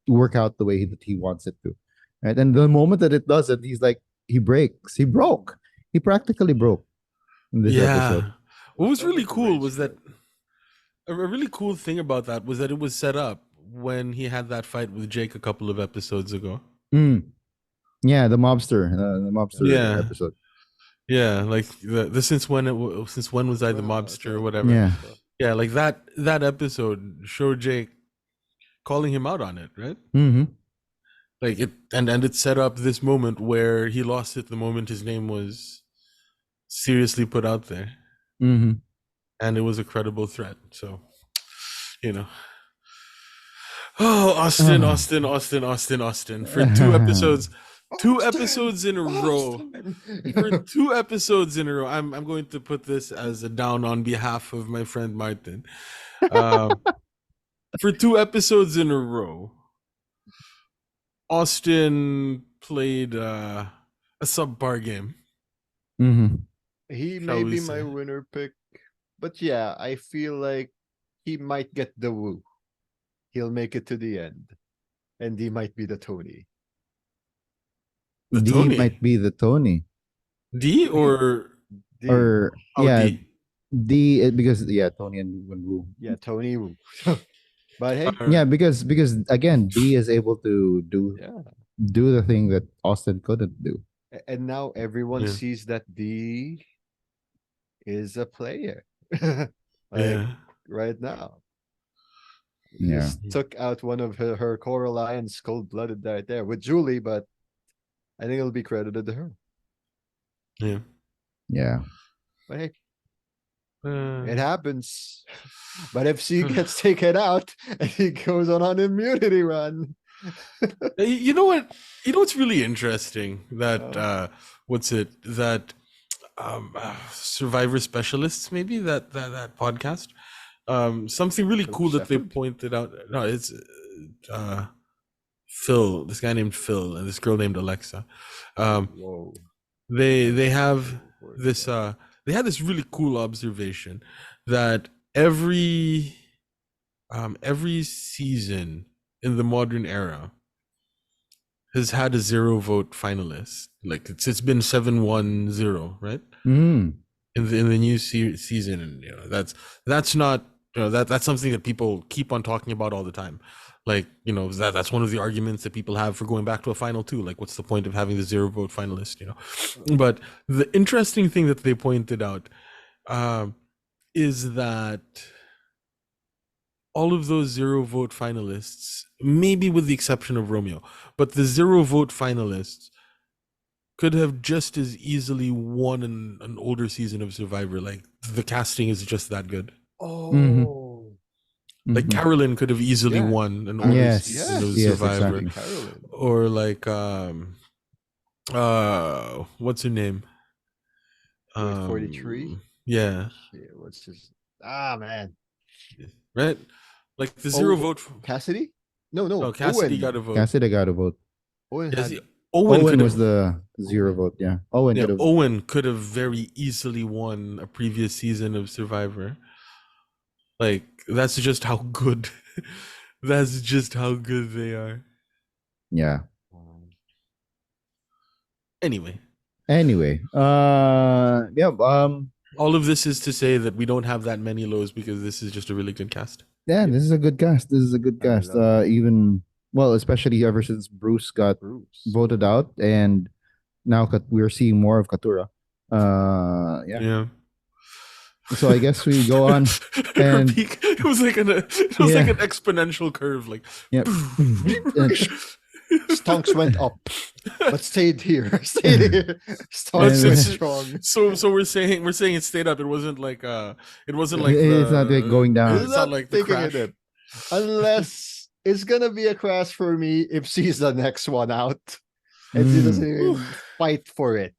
work out the way that he wants it to, right? And the moment that it doesn't, he's like he breaks. He broke. He practically broke in this episode. Yeah. What was Sounds really like a cool rage was that quit. a really cool thing about that was that it was set up when he had that fight with Jake a couple of episodes ago. Mm. Yeah, the mobster Yeah. episode. Yeah, like the since when was I the mobster or So whatever. Yeah. stuff. Yeah, like that episode showed Jake calling him out on it, right? Mm-hmm. Like it and it set up this moment where he lost it the moment his name was seriously put out there. Mm-hmm. And it was a credible threat. So, you know. Oh, Austin, Oh. Austin, Austin, Austin, Austin. For two episodes, two episodes in a row. For two episodes in a row, I'm going to put this as a down on behalf of my friend Martin. For two episodes in a row, Austin played a subpar game. Mm-hmm. He Shall may we be say. my winner pick, but yeah, I feel like he might get the woo. He'll make it to the end, and he might be the Tony. The D Tony. might be the Tony. D or D. Or oh, yeah, D? because yeah, Tony and Wu. Yeah, Tony Woo. But hey, Yeah, because again, D is able to yeah. do the thing that Austin couldn't do. And now everyone Yeah. sees that D is a player. Like Yeah. right now. Yeah. Just took out one of her Coraline's cold-blooded right there with Julie, but I think it'll be credited to her. Yeah. Yeah. But hey, Uh, it happens. But if she gets taken out and he goes on an immunity run. you know what? You know what's really interesting? That Oh. what's it? That Survivor Specialists, maybe that podcast. Something really Phil cool that they Shepherd? pointed out. No, it's Phil. This guy named Phil and this girl named Alexa. Whoa. They have this. They had this really cool observation that every season in the modern era has had a 0 vote finalist. Like it's been 7-1-0, right? Mm. In the new season, and that's not that's something that people keep on talking about all the time. Like that's one of the arguments that people have for going back to a final too. Like, what's the point of having the 0 vote finalist? But the interesting thing that they pointed out is that all of those 0 vote finalists, maybe with the exception of Romeo, but the 0 vote finalists could have just as easily won an older season of Survivor. Like, the casting is just that good. Oh. Mm-hmm. Like, Carolyn could have easily Yeah. won an older Yes. season of Yes, Survivor. exactly. Carolyn. Or like what's her name? 43? Yeah. Shit, what's his man. Right? Like the 0 vote Cassidy? No, Cassidy Owen. got a vote. Cassidy got a vote. Owen Yes, had Owen Owen could was have, the 0 vote. Yeah. Owen yeah, could have. Owen could have very easily won a previous season of Survivor. Like, that's just how good that's just how good they are. Yeah. Anyway, yeah. all of this is to say that we don't have that many lows because this is just a really good cast. Yeah, this is a good cast. This is a good I cast. love it. Even well, especially ever since Bruce got Bruce. voted out, and now we're seeing more of Katura. Yeah. Yeah. So I guess we go on, and it was like an exponential curve. Like, yep. Stonks went up, but stayed here. Stayed here. Stonks And- went strong. so we're saying it stayed up. It wasn't like it's not like going down. It's not like the taking crash. it. Unless it's gonna be a crash for me if she's the next one out. And she doesn't even fight for it.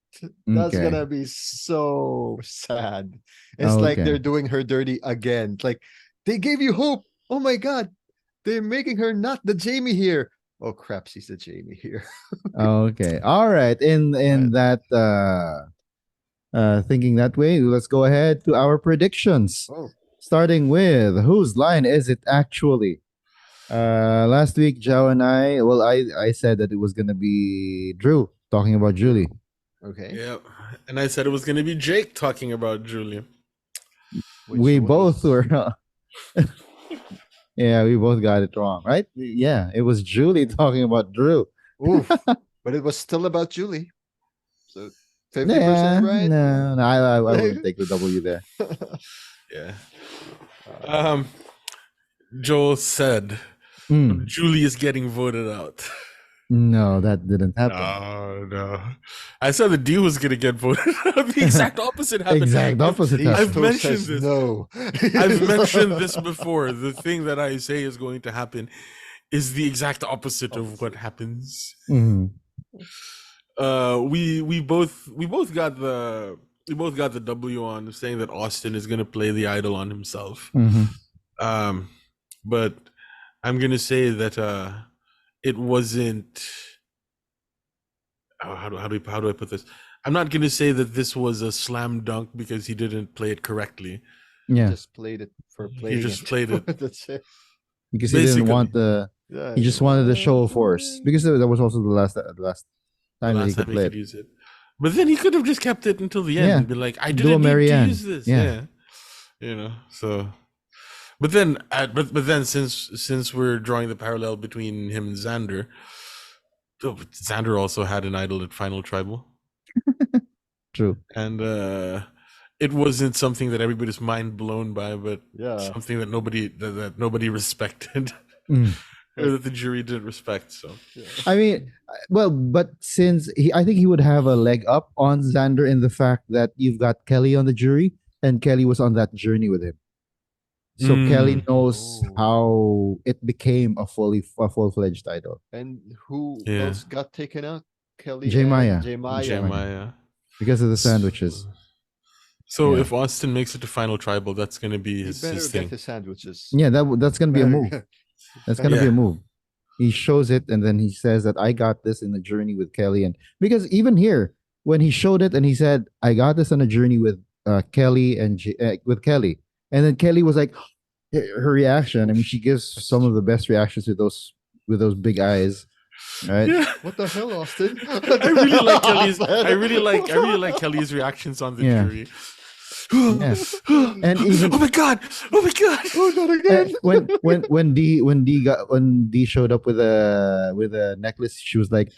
That's Okay. gonna be so sad. It's like Okay. they're doing her dirty again. Like, they gave you hope. Oh my god. They're making her not the Jamie here. Oh crap, she's the Jamie here. Okay. All right. In that thinking that way, let's go ahead to our predictions. Oh, Starting with whose line is it actually? Last week, Joe and I said that it was gonna be Drew talking about Julie. okay. Yeah, and I said it was going to be Jake talking about Julie. We What both was- were. Yeah, we both got it wrong, right? Yeah, it was Julie talking about Drew. Oof. But it was still about Julie. So 50% Yeah, right? no, I wouldn't take the W there. Yeah. Uh, Joel said Mm, Julie is getting voted out. no, that didn't happen. No. I said the D was going to get voted out. The exact opposite happened. Exact opposite I've happened. mentioned says this. no. I've mentioned this before. The thing that I say is going to happen is the exact opposite of what happens. Mhm. We both got the W on saying that Austin is gonna play the idol on himself. Mhm. But I'm gonna say that it wasn't. How do I put this? I'm not gonna say that this was a slam dunk because he didn't play it correctly. Yeah, Just played it for playing. He just played it. That's it. because he didn't want the. Yeah, He just wanted the show of force because that was also the last time that he could play it. use it. But then he could have just kept it until the end Yeah. and be like, I Do a didn't need to Marianne. use this. Yeah. Yeah. So but then since we're drawing the parallel between him and Xander, Xander also had an idol at Final Tribal. True. And it wasn't something that everybody's mind blown by, but Yeah. something that nobody respected. Mm. Or that the jury didn't respect. So I mean, well, but since I think he would have a leg up on Xander in the fact that you've got Kelly on the jury, and Kelly was on that journey with him. So Kelly knows Oh. how it became a full-fledged idol. And who Yeah. else got taken out? Kelly J. Maya. and J. Maya. Jeremiah. Because of the sandwiches. So Yeah. if Austin makes it to Final Tribal, that's going to be He his better thing. get his sandwiches. Yeah, that's gonna be a move. That's gonna be Yeah. a move. He shows it, and then he says that I got this in the journey with Kelly, and because even here, when he showed it and he said I got this on a journey with Kelly and with Kelly, and then Kelly was like, her reaction. I mean, she gives some of the best reactions with those big eyes, right? Yeah. What the hell, Austin? I really like Kelly's. I really like Kelly's reactions on the Yeah. jury. Yeah. And even oh my god! Oh, not again. when D showed up with a necklace, she was like,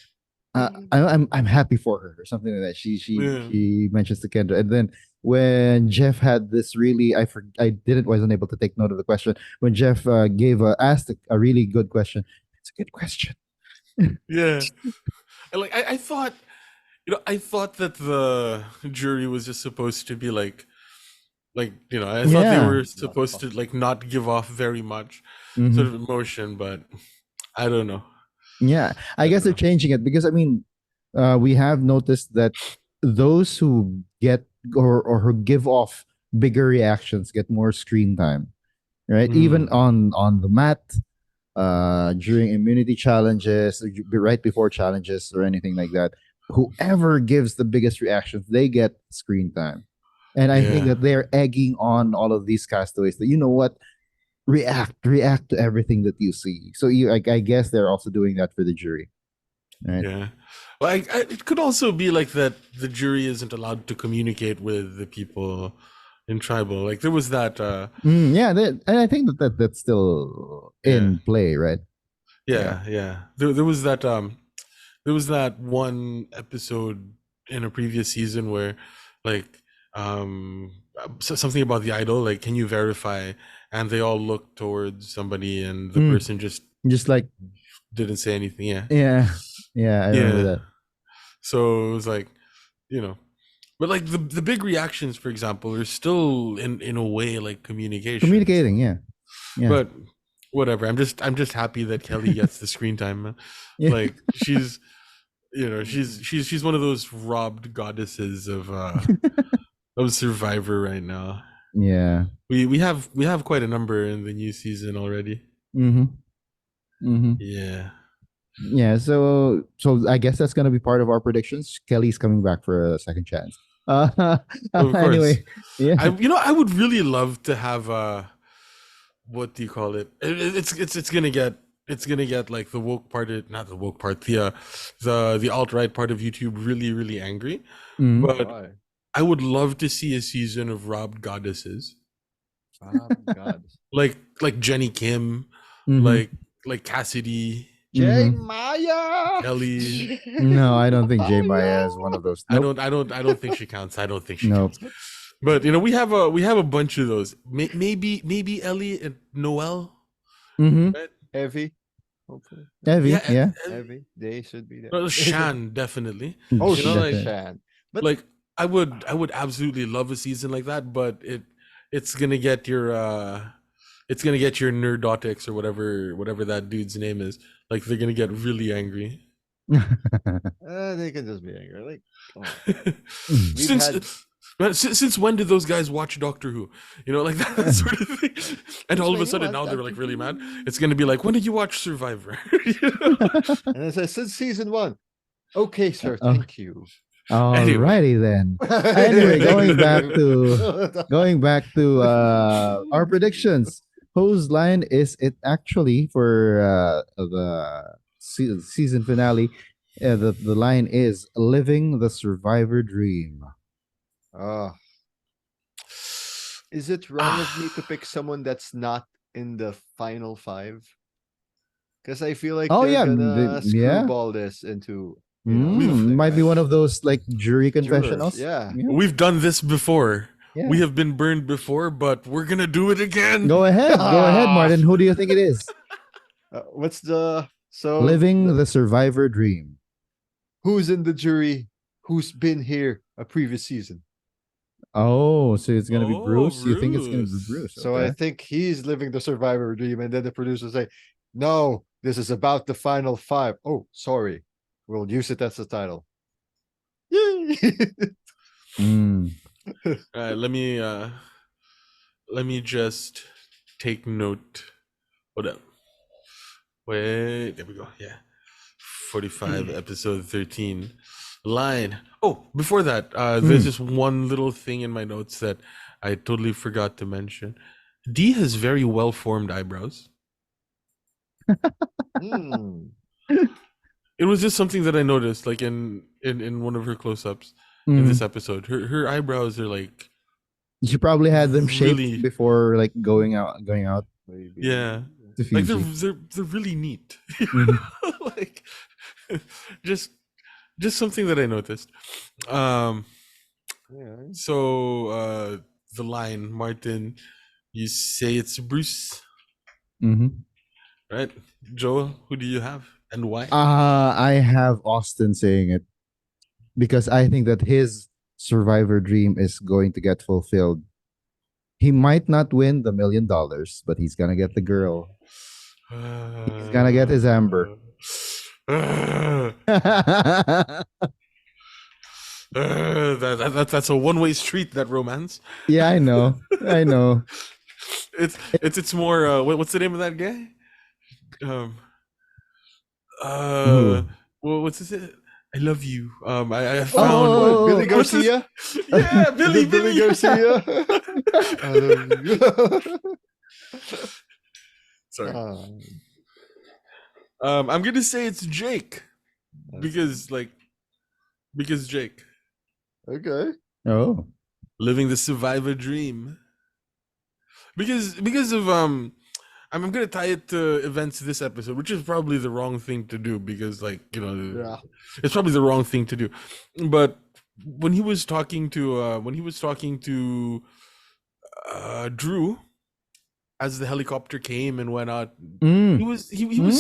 I'm happy for her or something like that. Yeah. She mentions to Kendra, and then when Jeff had this really wasn't able to take note of the question when Jeff asked a really good question. It's a good question. Yeah. And like I thought, I thought that the jury was just supposed to be like I thought they Yeah. were supposed to like not give off very much Mhm. sort of emotion, but I don't know. Yeah, I guess they're changing it because I mean, we have noticed that those who get or who give off bigger reactions get more screen time, right? Even on the mat, during immunity challenges, right before challenges or anything like that. Whoever gives the biggest reactions, they get screen time, and I think Yeah. that they're egging on all of these castaways that you know what, react to everything that you see. So I guess they're also doing that for the jury, right? Yeah. Well, it could also be like that the jury isn't allowed to communicate with the people in tribal. Like there was that Yeah, and I think that's still in play, right? yeah. There was that one episode in a previous season where like something about the idol, like can you verify, and they all looked towards somebody and the person just like didn't say anything. Yeah, I remember that. So it was like, but like the big reactions, for example, are still in a way like Communicating, yeah. But whatever. I'm just happy that Kelly gets the screen time. Man. Yeah. Like she's she's one of those robbed goddesses of Survivor right now. Yeah. We have quite a number in the new season already. Mm-hmm. Mm-hmm. Yeah. Yeah, so I guess that's gonna be part of our predictions. Kelly's coming back for a second chance. Of course. Anyway, yeah. I would really love to have what do you call it? It's gonna get like the woke part, not the woke part, the alt right part of YouTube really really angry. Mhm. But Why? I would love to see a season of robbed goddesses, God. like Jenny Kim, Mhm. like Cassidy, Jay Mhm. Maya. Kelly. No, I don't think Jay Maya is one Maya. of those. Nope. I don't think she counts. I don't think she Nope. counts. But we have a bunch of those. Maybe Ellie and Noel. Mm-hmm. Right? Heavy. Hopefully. Evie, Yeah, yeah. Heavy. They should be there. well, Shan definitely. Oh, You know, like Definitely. Shan. But like I would absolutely love a season like that, but it's gonna get your it's gonna get your nerdotics or whatever that dude's name is. Like they're gonna get really angry. they can just be angry. Like, come on. We've since had since when did those guys watch Doctor Who? You know, like that sort of thing. And all of a Pennsylvania sudden was now they're Dr. like really mad. Who. It's gonna be like, when did you watch Survivor? You know? And it says since season 1. Okay, sir. Oh, Thank you. Anyway. alrighty then. Anyway, going back to our predictions. Whose line is it actually for the season finale? The line is living the survivor dream. Ah, is it wrong of me to pick someone that's not in the final 5? Because I feel like Oh they're yeah, gonna yeah. screwball this into, something, Might be right? one of those like jury Jurors, confessionals. yeah. Yeah, We've done this before. yeah. We have been burned before, but we're gonna do it again. Go ahead, Martin. Who do you think it is? What's the Living the survivor dream. who's in the jury? Who's been here a previous season? Oh, so it's gonna be Oh, Bruce. You think it's gonna be Bruce. Bruce? So I Okay. think he's living the survivor dream, and then the producers say, "No, this is about the final 5." Oh, sorry, we'll use it as the title. Yay! Mm. Let me just take note. Hold up. Wait, there we go. Yeah. 45 episode 13 line. Oh, before that, there's just one little thing in my notes that I totally forgot to mention. Dee has very well formed eyebrows. Hmm. It was just something that I noticed, like in one of her close-ups in this episode. Her eyebrows are like She probably had them shaped really, before like going out Maybe. yeah, to like Fiji. they're really neat. Mhm. Like just something that I noticed. Um, Yeah. so the line, Martin, you say it's Bruce, Mhm. right? Joel, who do you have and why? I have Austin saying it because I think that his survivor dream is going to get fulfilled. He might not win the $1,000,000, but he's gonna get the girl. He's gonna get his Amber. That's a one-way street, that romance. Yeah, I know. I know. It's more what's the name of that guy? Um uh Ooh. well, what's his I love you. I found What? Billy Oh, what's his- Garcia? Yeah, Is it Billy Garcia? I love you. Sorry. Ah, I'm gonna say it's Jake because Jake okay. oh. living the survivor dream. Because of I'm gonna tie it to events this episode, which is probably the wrong thing to do because Yeah. it's probably the wrong thing to do. But when he was talking to Drew as the helicopter came and went out, he was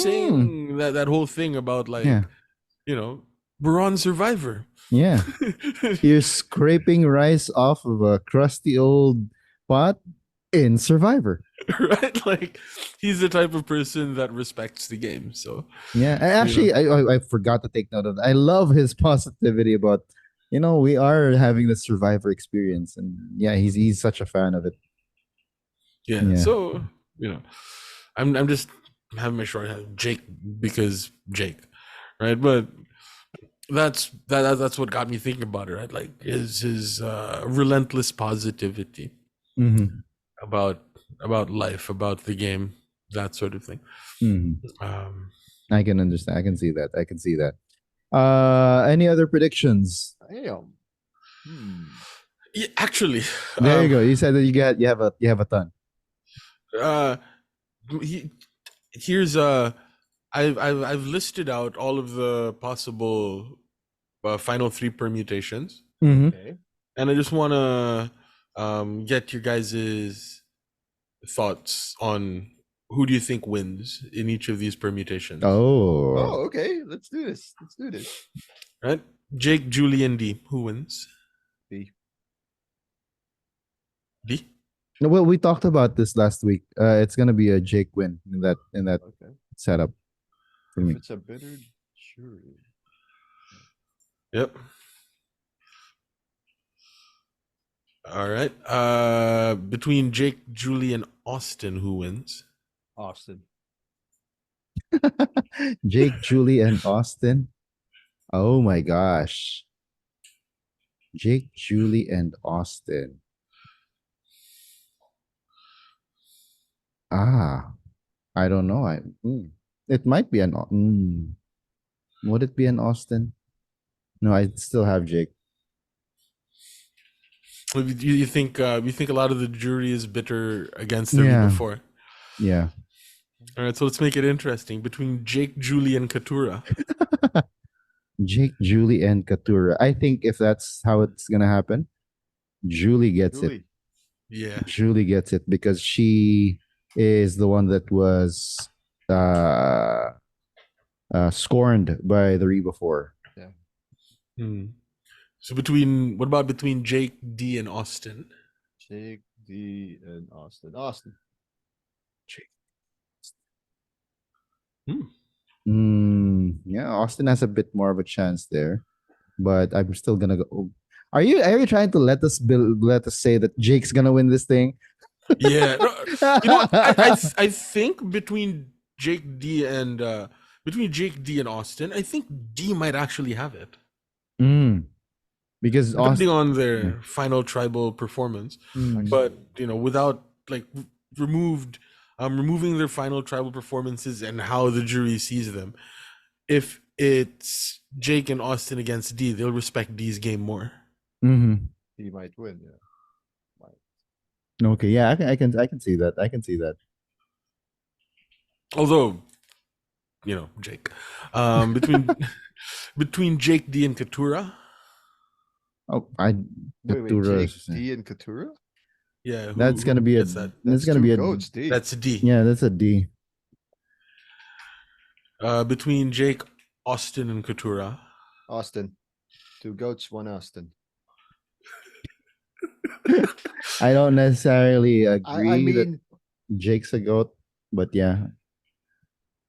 saying that whole thing about like, Yeah. we're on Survivor. Yeah. You're scraping rice off of a crusty old pot in Survivor. Right? Like he's the type of person that respects the game. So Yeah. Actually, I forgot to take note of that. I love his positivity about, we are having the Survivor experience. And yeah, he's such a fan of it. yeah. Yeah. So I'm just having my short hand, Jake, because Jake, right? But that's what got me thinking about it, right? Like his relentless positivity Mm-hmm. about life, about the game, that sort of thing. Mm-hmm. Um, I can understand. I can see that. I can see that. Any other predictions? Damn. yeah, actually, There you go. You said that you have a ton. uh, he, here's I've listed out all of the possible final three permutations, Mm-hmm. Okay. and I just want to get your guys' thoughts on who do you think wins in each of these permutations. Oh, Oh, okay. Let's do this. Let's do this. Right, Jake, Julie, and D. Who wins? B. D. no, well, we talked about this last week. It's gonna be a Jake win in that Okay. setup for If me. it's a bitter jury. Yep. All right. Between Jake, Julie, and Austin, who wins? Austin. Jake, Julie, and Austin. Oh my gosh. Jake, Julie, and Austin. Ah, I don't know. It might be would it be an Austin? No, I still have Jake. You think a lot of the jury is bitter against the Yeah. before? Yeah. All right, so let's make it interesting. Between Jake, Julie, and Katura. Jake, Julie, and Katura. I think if that's how it's gonna happen, Julie gets it. Julie. Yeah. Julie gets it because she is the one that was scorned by the Reba 4. So what about between Jake, D, and Austin? Jake, D, and Austin. Austin. Yeah, Austin has a bit more of a chance there, but I'm still gonna go. Are you trying to let us say that Jake's gonna win this thing? Yeah. No, you know what? I think between Jake D and Austin, I think D might actually have it. Because Depending Austin, on their final tribal performance. But without like removing their final tribal performances and how the jury sees them, if it's Jake and Austin against D, they'll respect D's game more. He might win, yeah. Okay, yeah, I can see that. I can see that. Although, Jake. Between Jake D and Katura. Oh, Wait, Katura. Jake, D, and Katura? Yeah, That's gonna be a. that? That's gonna be a. Goats, D. That's D. Yeah, that's a D. Between Jake, Austin, and Katura. Austin. 2 goats, 1 Austin. I don't necessarily agree I mean, that Jake's a goat, but yeah.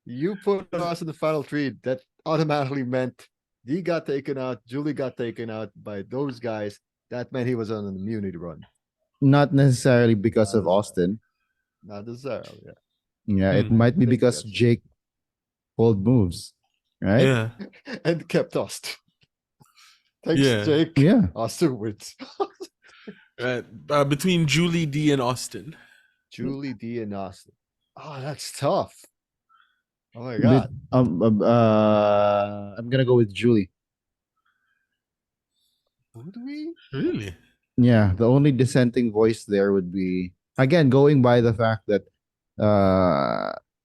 You put us in the final 3, that automatically meant D got taken out, Julie got taken out by those guys. That meant he was on an immunity run. Not necessarily because of Austin. Not necessarily, yeah. Yeah, it might be because Jake pulled moves, right? Yeah. And kept Austin. Thanks, Yeah. Jake. Yeah. Austin wins. Right. Between Julie D and Austin. Julie D and Austin. Oh, that's tough. Oh my god. I'm gonna go with Julie. Would we? Really? Yeah, the only dissenting voice there would be, again, going by the fact that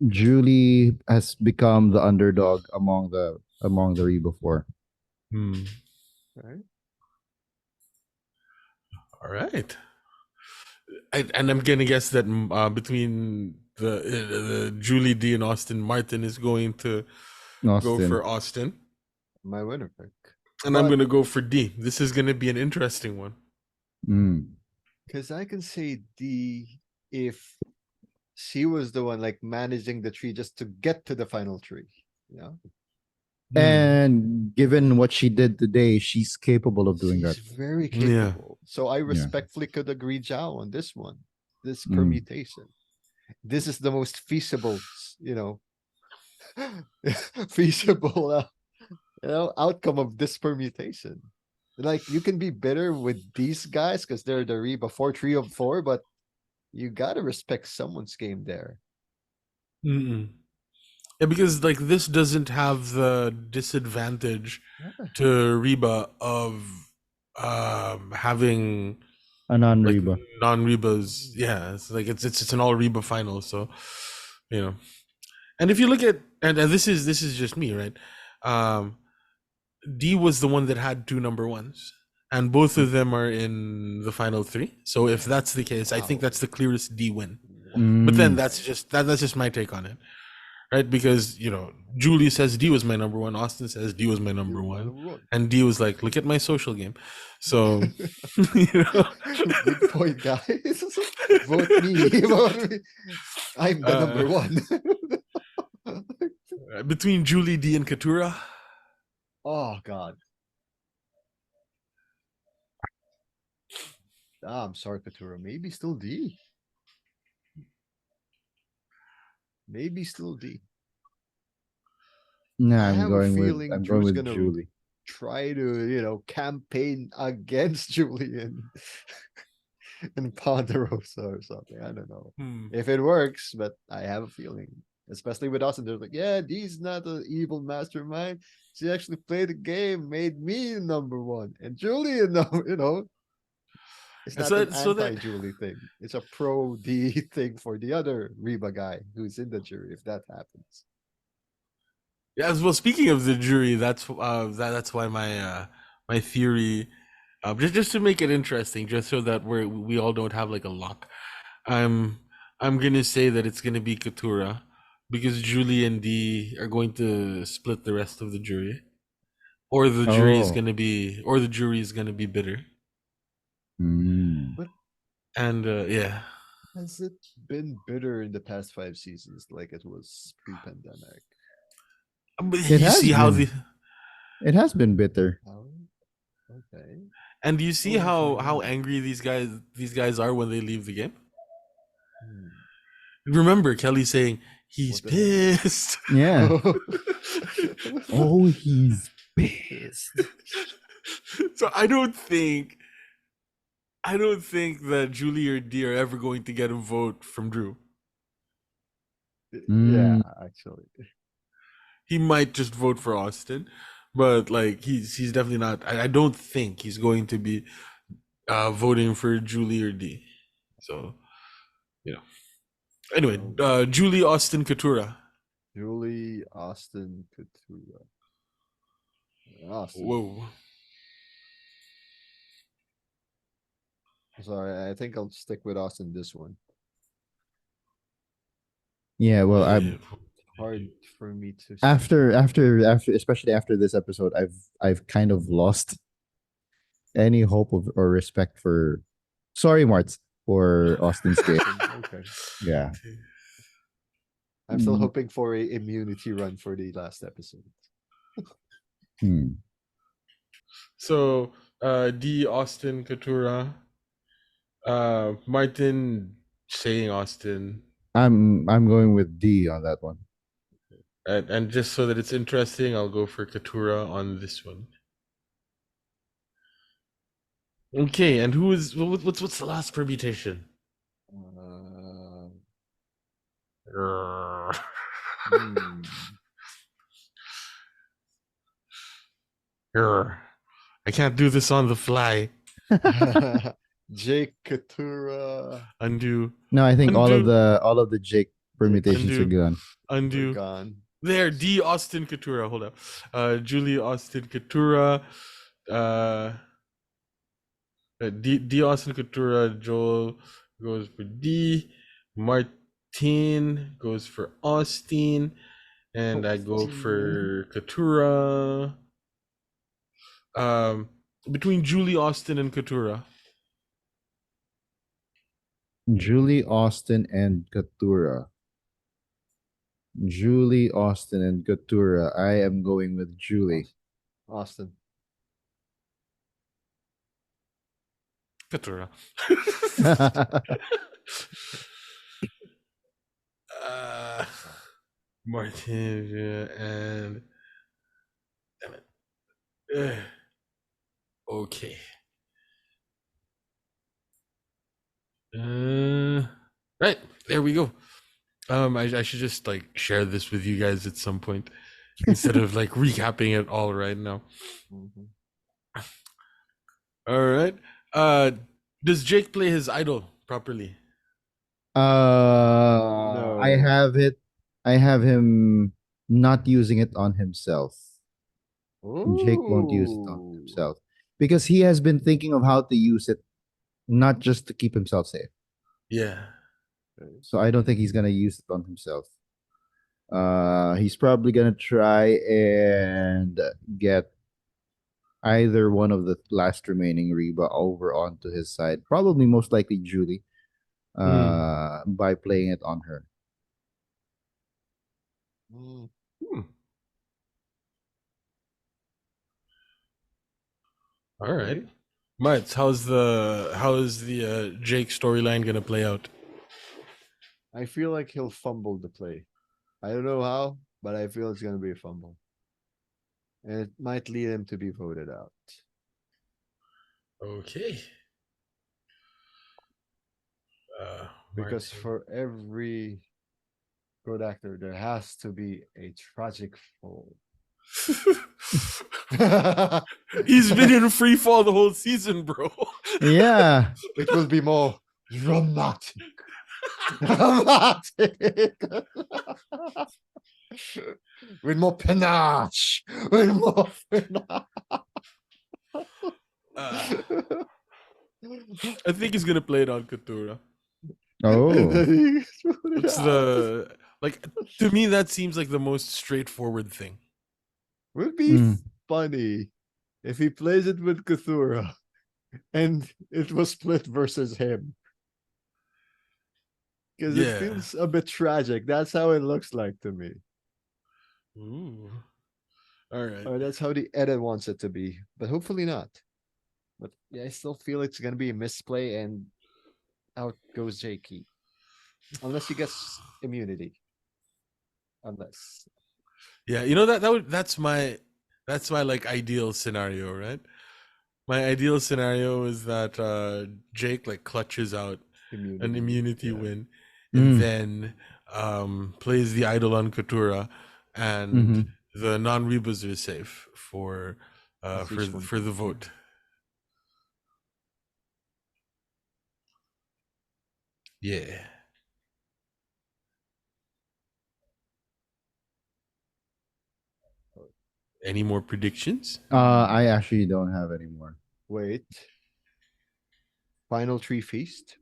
Julie has become the underdog among the Reba 4. Right. All right. And I'm gonna guess that between the Julie D and Austin, Martin is going to go for Austin. My winner pick. And I'm gonna go for D. This is gonna be an interesting one. Because I can say D if she was the one like managing the tree just to get to the final tree. Yeah. And given what she did today, she's capable of doing that. She's very capable. So I respectfully could agree Zhao on this one. This permutation. This is the most feasible, feasible outcome of this permutation. Like you can be bitter with these guys because they're the Reba 4-3 of 4, but you gotta respect someone's game there. Mm-mm. Yeah, because like this doesn't have the disadvantage to Reba of having A like non-Reba. non-Rebas. Yeah, it's like it's an all Reba final, so you know. And if you look at and this is just me, right? Um D was the one that had two number ones, and both of them are in the final three. So if that's the case, I think Wow. that's the clearest D win. Mm. But then that's just my take on it, right? Because Julie says D was my number one, Austin says D was my number one, and D was like, look at my social game. So Good point, guys. Vote me. Vote me. I'm the number one. Between Julie, D, and Katura. Oh God. I'm sorry, Katura. Maybe still D. Maybe still D. Nah, I have a feeling I'm going Drew's with gonna Julie. try to, campaign against Julian and Ponderosa or something. I don't know if it works, but I have a feeling, especially with us, and they're like, yeah, D's not an evil mastermind. She actually played the game, made me number one, and Julian, it's not an anti-Julie thing. It's a pro D thing for the other Reba guy who's in the jury. If that happens. Yeah, well, speaking of the jury, that's why my theory, just to make it interesting, just so that we all don't have like a lock. I'm gonna say that it's gonna be Katura, because Julie and D are going to split the rest of the jury, or the jury is gonna be bitter. Mm. And yeah. Has it been bitter in the past 5 seasons like it was pre-pandemic? But It you has see how been. It has been bitter. Oh, okay. and do you see Oh, how yeah. angry these guys are when they leave the game? Hmm. Remember Kelly saying he's What the pissed. Yeah. heck? Oh, he's pissed. So I don't think that Julie or D are ever going to get a vote from Drew. Yeah, actually. He might just vote for Austin, but like he's definitely not. I don't think he's going to be voting for Julie or D. So anyway, Julie, Austin, Katura. Julie, Austin, Katura. Austin. Whoa. Sorry, I think I'll stick with Austin this one. Yeah, well, I'm hard for me to after especially after this episode, I've kind of lost any hope of or respect for Marts for Austin's game. Okay. Yeah. I'm still hoping for a immunity run for the last episode. So D, Austin, Katura. Martin saying Austin. I'm going with D on that one. And just so that it's interesting, I'll go for Katura on this one. Okay, and what's the last permutation? I can't do this on the fly. Jake, Katura. Undo. No, I think all of the Jake permutations are gone. Undo. Gone. There, D, Austin, Katura. Hold up. Julie, Austin, Katura. D, Austin, Katura. Joel goes for D. Martin goes for Austin. And I go for Katura. Between Julie, Austin, and Katura. Julie, Austin, and Katura. Julie, Austin, and Katura. I am going with Julie. Austin. Katura. Martin and damn it. Ugh. Okay. Right, there we go. I should just like share this with you guys at some point instead of like recapping it all right now. Mhm. All right. Does Jake play his idol properly? I No. have it. I have him not using it on himself. Jake won't use it on Ooh. himself because he has been thinking of how to use it, not just to keep himself safe. Yeah. Okay. So I don't think he's gonna use it on himself. He's probably gonna try and get either one of the last remaining Reba over onto his side. Probably most likely Julie. Mm. By playing it on her. Mm. Hmm. All right. Okay. Mats, how is the Jake storyline gonna play out? I feel like he'll fumble the play. I don't know how, but I feel it's gonna be a fumble. And it might lead him to be voted out. Okay. Because Martin. for every good actor, there has to be a tragic fall. He's been in free fall the whole season, bro. Yeah. It will be more dramatic. Dramatic. With more panache. With more panache. Uh, I think he's gonna play it on Katura. And Oh. then he put it It's out. the like to me that seems like the most straightforward thing. Would be funny if he plays it with Cthulhu and it was split versus him. Because it Yeah. feels a bit tragic. That's how it looks like to me. Ooh. All right. Or that's how the edit wants it to be. But hopefully not. But yeah, I still feel it's gonna be a misplay and out goes JK. Unless he gets immunity. Unless. Yeah, that's my like ideal scenario, right? My ideal scenario is that Jake like clutches out an Immunity. immunity Yeah. win and then plays the idol on Katura and Mm-hmm. the non-rebus are safe for At least one for the point, yeah. vote. Yeah. Any more predictions? I actually don't have any more. Wait. Final tree feast.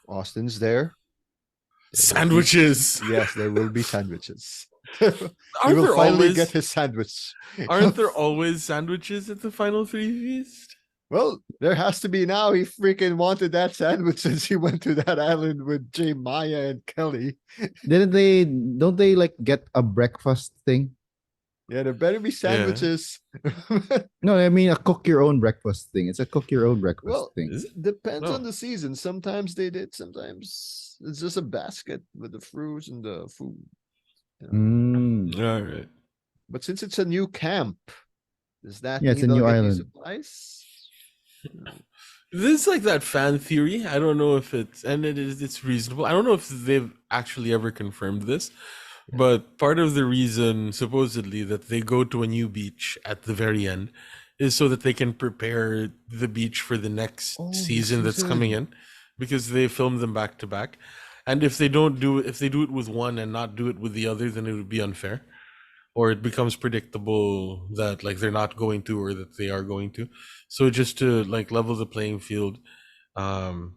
Austin's there. Sandwiches. Yes, there will be sandwiches. He Aren't will there finally always get his sandwich. aren't there always sandwiches at the final three feast? Well, there has to be now. He freaking wanted that sandwich since he went to that island with J Maya and Kelly. Don't they like get a breakfast thing? Yeah, there better be sandwiches. No, I mean a cook your own breakfast thing. It's a cook your own breakfast Well, thing. Is it? depends No. on the season. Sometimes they did, sometimes it's just a basket with the fruits and the food. You know? All right. But since it's a new camp, does that Yeah, it's mean a they'll new get new island. supplies? This is like that fan theory. I don't know if it's reasonable. I don't know if they've actually ever confirmed this, but part of the reason supposedly that they go to a new beach at the very end is so that they can prepare the beach for the next season that's coming in because they film them back to back. And if they do it with one and not do it with the other, then it would be unfair. Or it becomes predictable that like they're not going to or that they are going to. So just to like level the playing field, um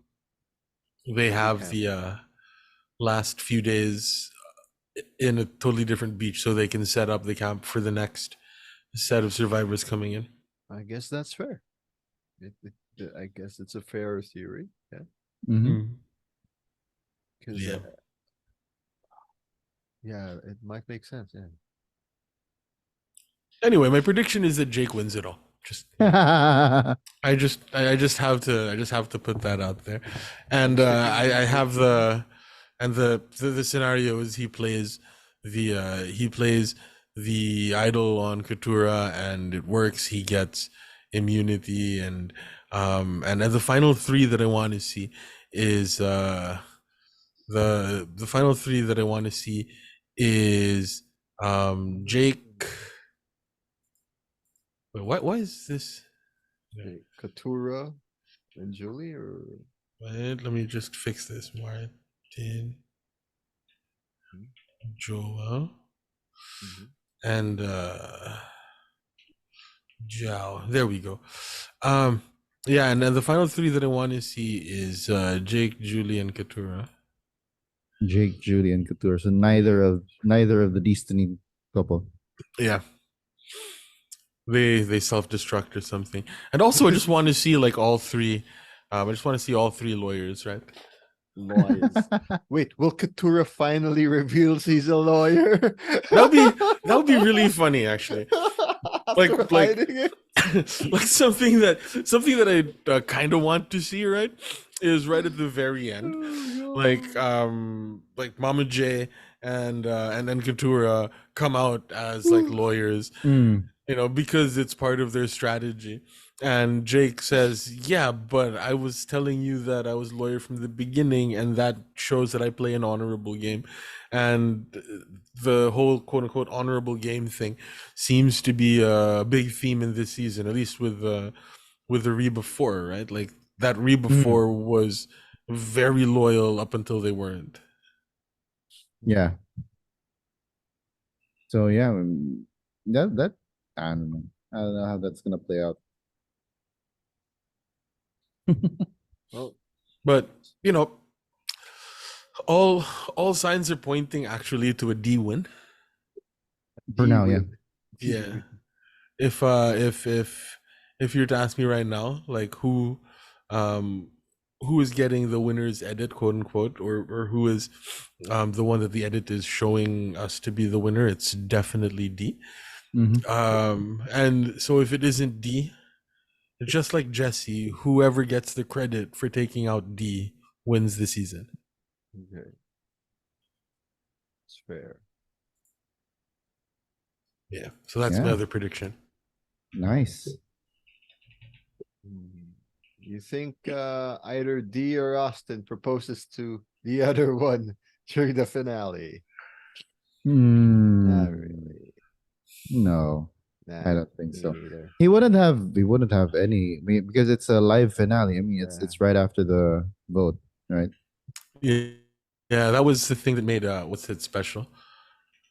they have the last few days in a totally different beach so they can set up the camp for the next set of survivors coming in. I guess that's fair. I guess it's a fair theory. Yeah. Mm-hmm. Because Yeah. yeah, it might make sense. Yeah. Anyway, my prediction is that Jake wins it all. Just I just have to put that out there. And I have the and the scenario is he plays the idol on Katura, and it works. He gets immunity, and the final three that I want to see is the final three that I want to see is Jake. Wait, why is this? Okay, Katura and Julie, or Wait, let me just fix this. Martin, Joel, and Zhao. There we go. Yeah, and then the final three that I want to see is Jake, Julie, and Katura. Jake, Julie, and Couture. So neither of the Destiny couple. Yeah. They self-destruct or something. And also I just want to see like all three. I just want to see all three lawyers, right? lawyers. Wait, will Katura finally reveals he's a lawyer? That would be really funny, actually. like like something that I kind of want to see, right, is right at the very end, like Mama J and then Katura come out as like lawyers, because it's part of their strategy. And Jake says, yeah, but I was telling you that I was a lawyer from the beginning, and that shows that I play an honorable game. And the whole quote-unquote honorable game thing seems to be a big theme in this season, at least with the Reba 4, right? Like, that Reba 4 was very loyal up until they weren't. Yeah. So, yeah, that I don't know. I don't know how that's going to play out. Well, but all signs are pointing actually to a D win for now. Yeah. If you're to ask me right now, like who is getting the winner's edit, quote unquote, or who is the one that the edit is showing us to be the winner, it's definitely D. And so if it isn't D, just like Jesse, whoever gets the credit for taking out D wins the season. Okay. It's fair. Yeah. So that's my other prediction. Nice. You think either D or Austin proposes to the other one during the finale? Not really. No. Nah, I don't think so. Either. He wouldn't have any. I mean, because it's a live finale. I mean, it's right after the vote, right? Yeah, that was the thing that made what's it special?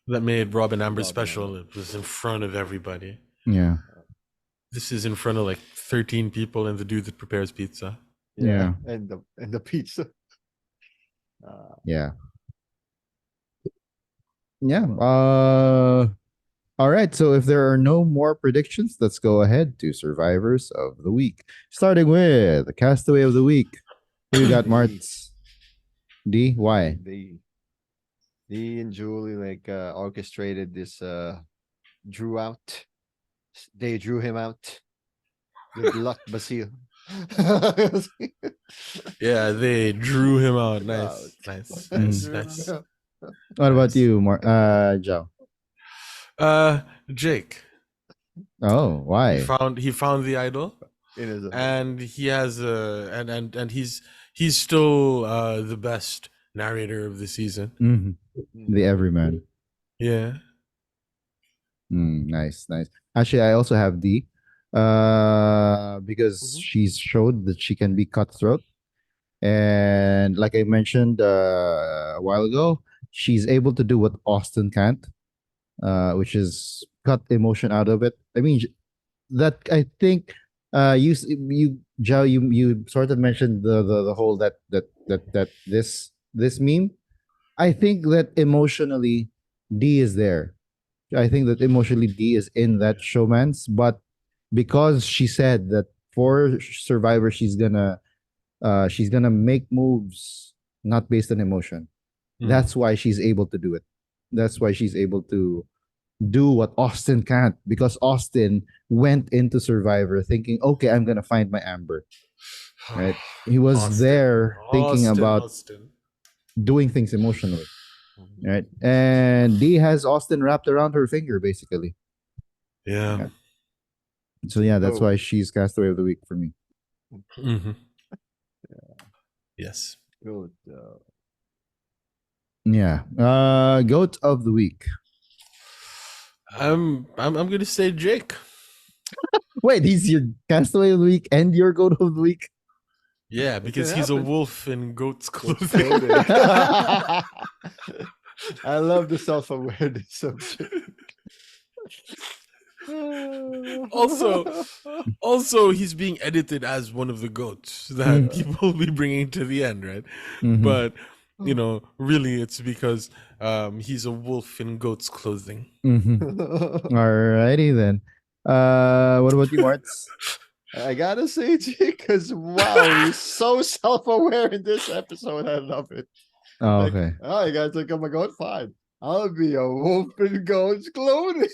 That made Rob and Amber special. It was in front of everybody. Yeah. This is in front of like 13 people and the dude that prepares pizza. Yeah. And the pizza. Yeah. Yeah. All right. So if there are no more predictions, let's go ahead to survivors of the week. Starting with the castaway of the week. Who you got, Marts? D. Why? D and Julie orchestrated this drew out. They drew him out. Good luck, Basil. Yeah, they drew him out. Nice. What about you, Joe? Jake. Oh, why? He found the idol, and he has and he's still the best narrator of the season. The everyman. Yeah. Nice. Actually, I also have D. Because she's showed that she can be cutthroat, and like I mentioned a while ago, she's able to do what Austin can't, which is cut emotion out of it. I mean, that I think Zhao, you sort of mentioned the whole that this meme. I think that emotionally D is there. I think that emotionally D is in that showmance, but because she said that for Survivor she's gonna make moves not based on emotion. That's why she's able to do it. That's why she's able to do what Austin can't, because Austin went into Survivor thinking, okay, I'm gonna find my Amber. Right? He was there thinking about doing things emotionally, right? And D has Austin wrapped around her finger, basically. Yeah. So yeah, that's Oh. why she's Castaway of the Week for me. Mm-hmm. Yes. Good. Yeah. Goat of the Week. I'm gonna say Jake. Wait, he's your Castaway of the Week and your Goat of the Week? Yeah, It because can he's a happen. wolf in goat's Goat's clothing. clothing. I love the self-awareness of Jake. Also, he's being edited as one of the goats that people will be bringing to the end, right? Mhm. But really, it's because he's a wolf in goat's clothing. Alrighty then. What about you, Marts? I gotta say, Jake, because wow, he's so self-aware in this episode. I love it. Oh, Like, okay. oh, you guys think I'm a goat? Fine. I'll be a wolf in goat's clothing.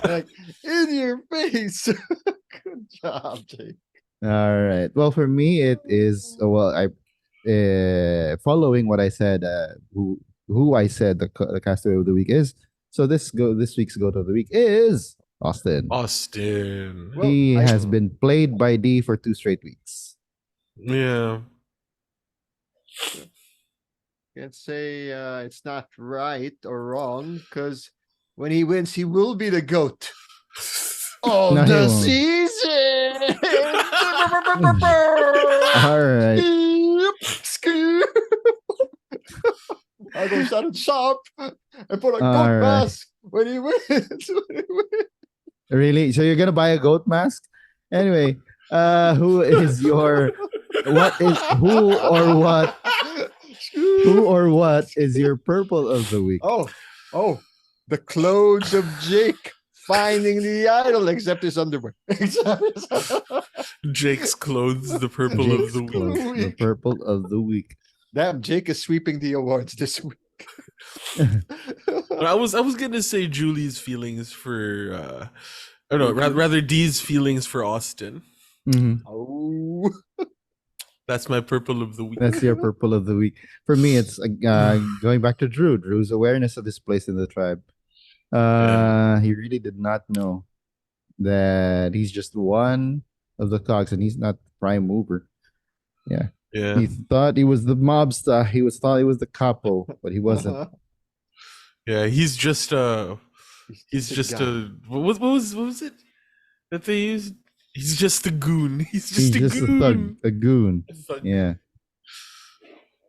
Like, in your face. Good job, Jake. All right. Well, for me, it is I following what I said. Who I said the Castaway of the Week is. So this week's Goat of the Week is Austin. Austin. Well, He has been played by D for 2 straight weeks. Yeah. Can't say it's not right or wrong because when he wins, he will be the goat of No, he the won't. season. All right. I go shut it sharp and put a All goat right. mask when he wins. Really? So you're gonna buy a goat mask? Anyway, who is your who or what is your purple of the week? Oh, the clothes of Jake finding the idol, except his underwear. Jake's clothes, the purple Jake's of the clothes, week. the purple of the week. Damn, Jake is sweeping the awards this week. But I was gonna say Julie's feelings for I don't know, rather D's feelings for Austin. Mhm. Oh, That's my purple of the week. That's your purple of the week. For me, it's going back to Drew. Drew's awareness of his place in the tribe. He really did not know that he's just one of the cogs and he's not the prime mover. Yeah. He thought he was the mobster. Thought he was the capo, but he wasn't. Yeah, he's just what was it that they used? He's just a goon. He's just a thug, a goon. Yeah.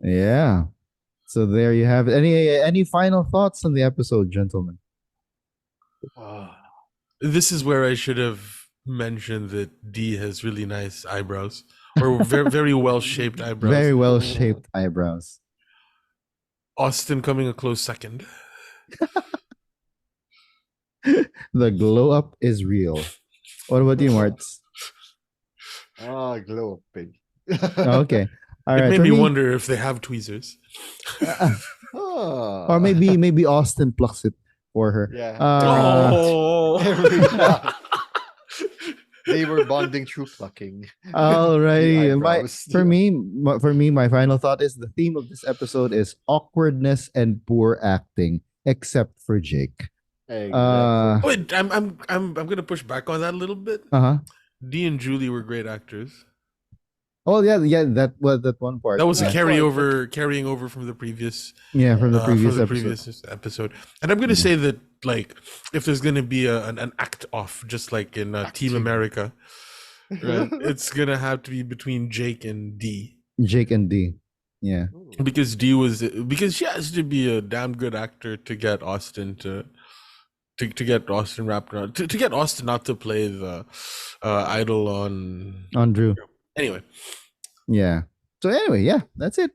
Yeah. So there you have it. Any final thoughts on the episode, gentlemen? This is where I should have mentioned that D has really nice eyebrows, or very very well shaped eyebrows. Very well shaped eyebrows. Austin coming a close second. The glow up is real. What about you, Marts? glow up, baby. Okay. All right. It made me wonder if they have tweezers. Or maybe Austin plucks it for her. Yeah. Oh. They were bonding through plucking. All right. For me, my final thought is the theme of this episode is awkwardness and poor acting, except for Jake. Exactly. Wait, I'm gonna push back on that a little bit. D and Julie were great actors. Oh yeah, that was that one part. That was a carrying over from the previous. Yeah, from the previous episode. And I'm gonna say that, like, if there's gonna be an act off, just like in Team America, right? It's gonna have to be between Jake and D. Jake and D. Yeah. Because she has to be a damn good actor to get Austin to get Austin wrapped around, to get Austin not to play the idol on Drew. Anyway. Yeah. So anyway, yeah, that's it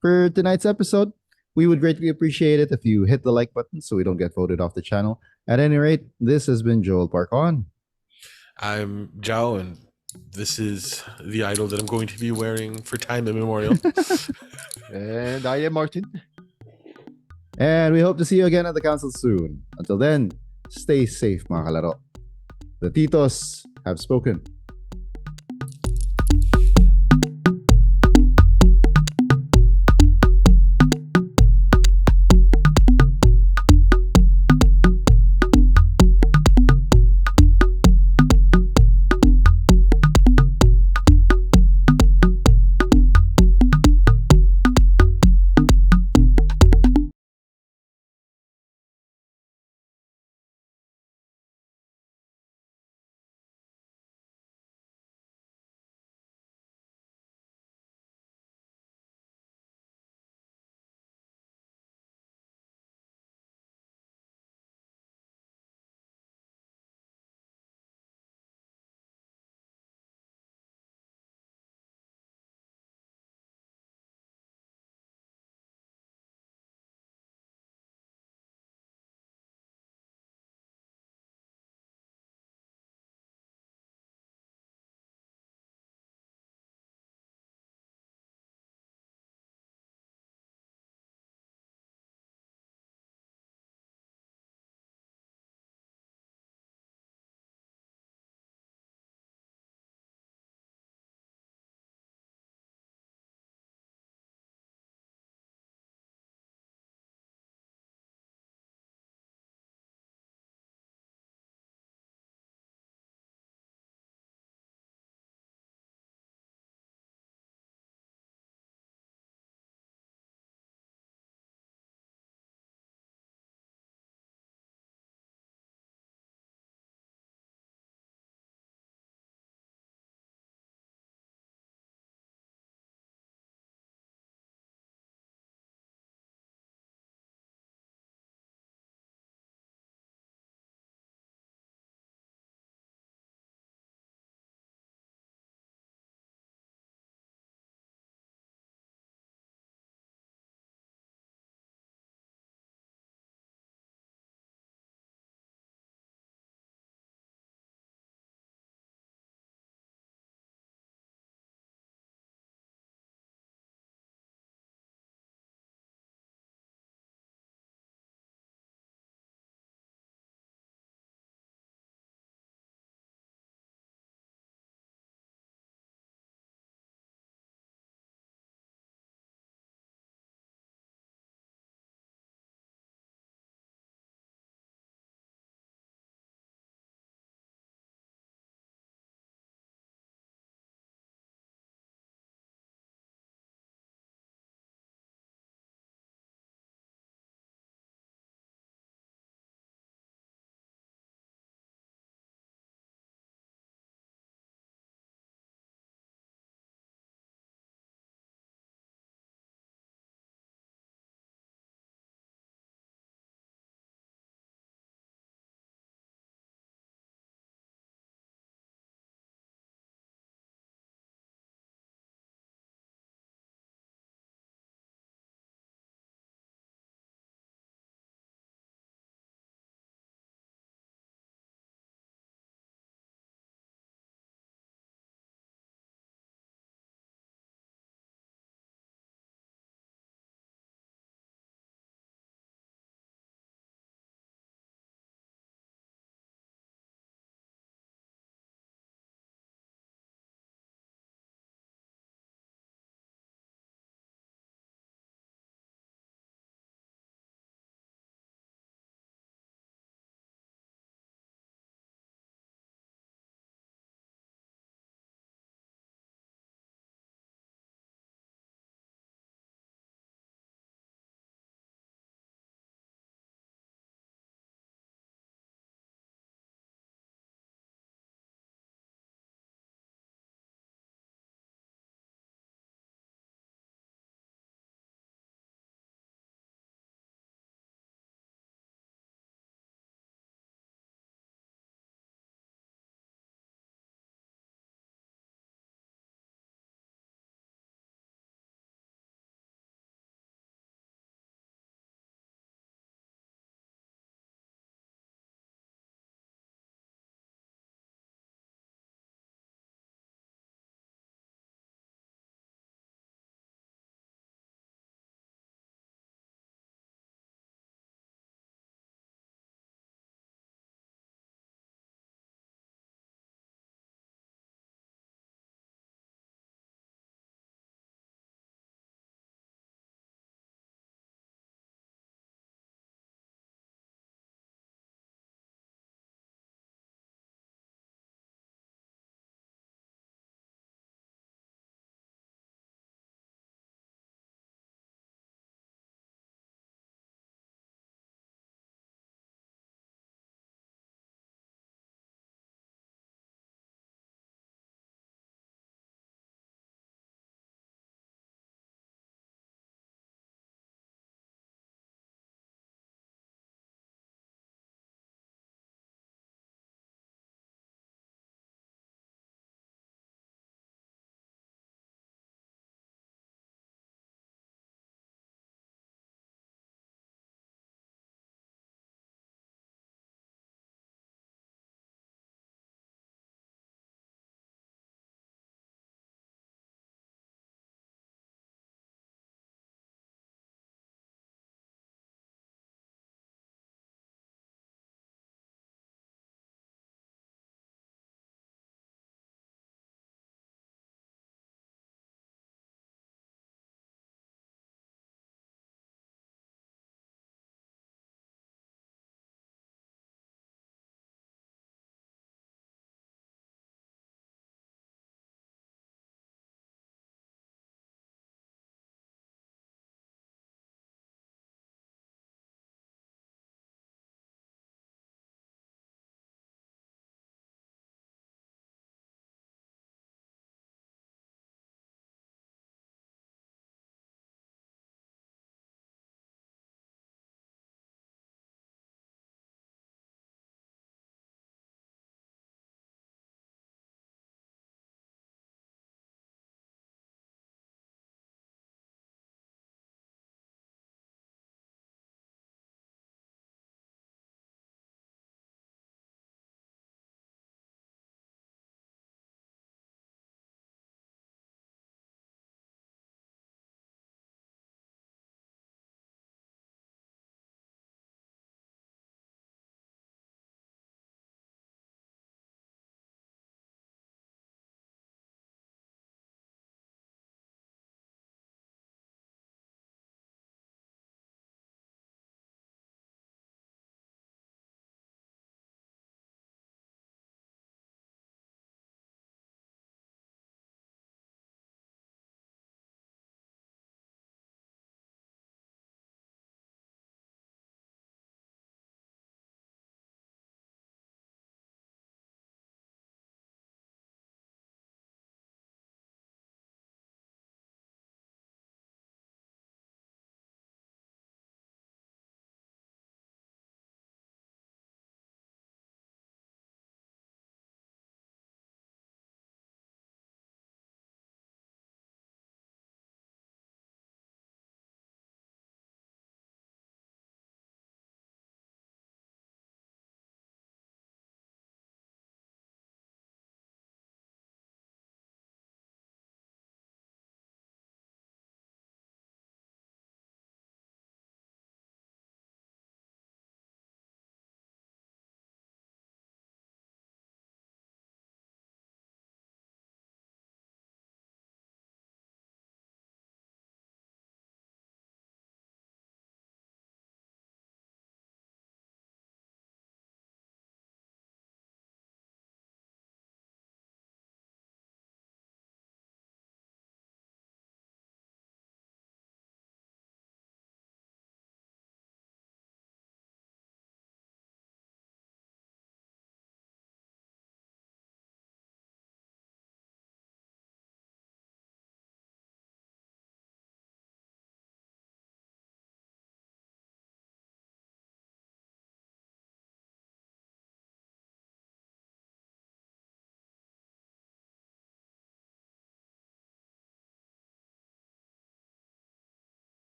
for tonight's episode. We would greatly appreciate it if you hit the like button so we don't get voted off the channel. At any rate, this has been Joel Parkon. I'm Zhao, and this is the idol that I'm going to be wearing for time immemorial. And I am Martin. And we hope to see you again at the council soon. Until then, stay safe, mga kalaro. The Titos have spoken.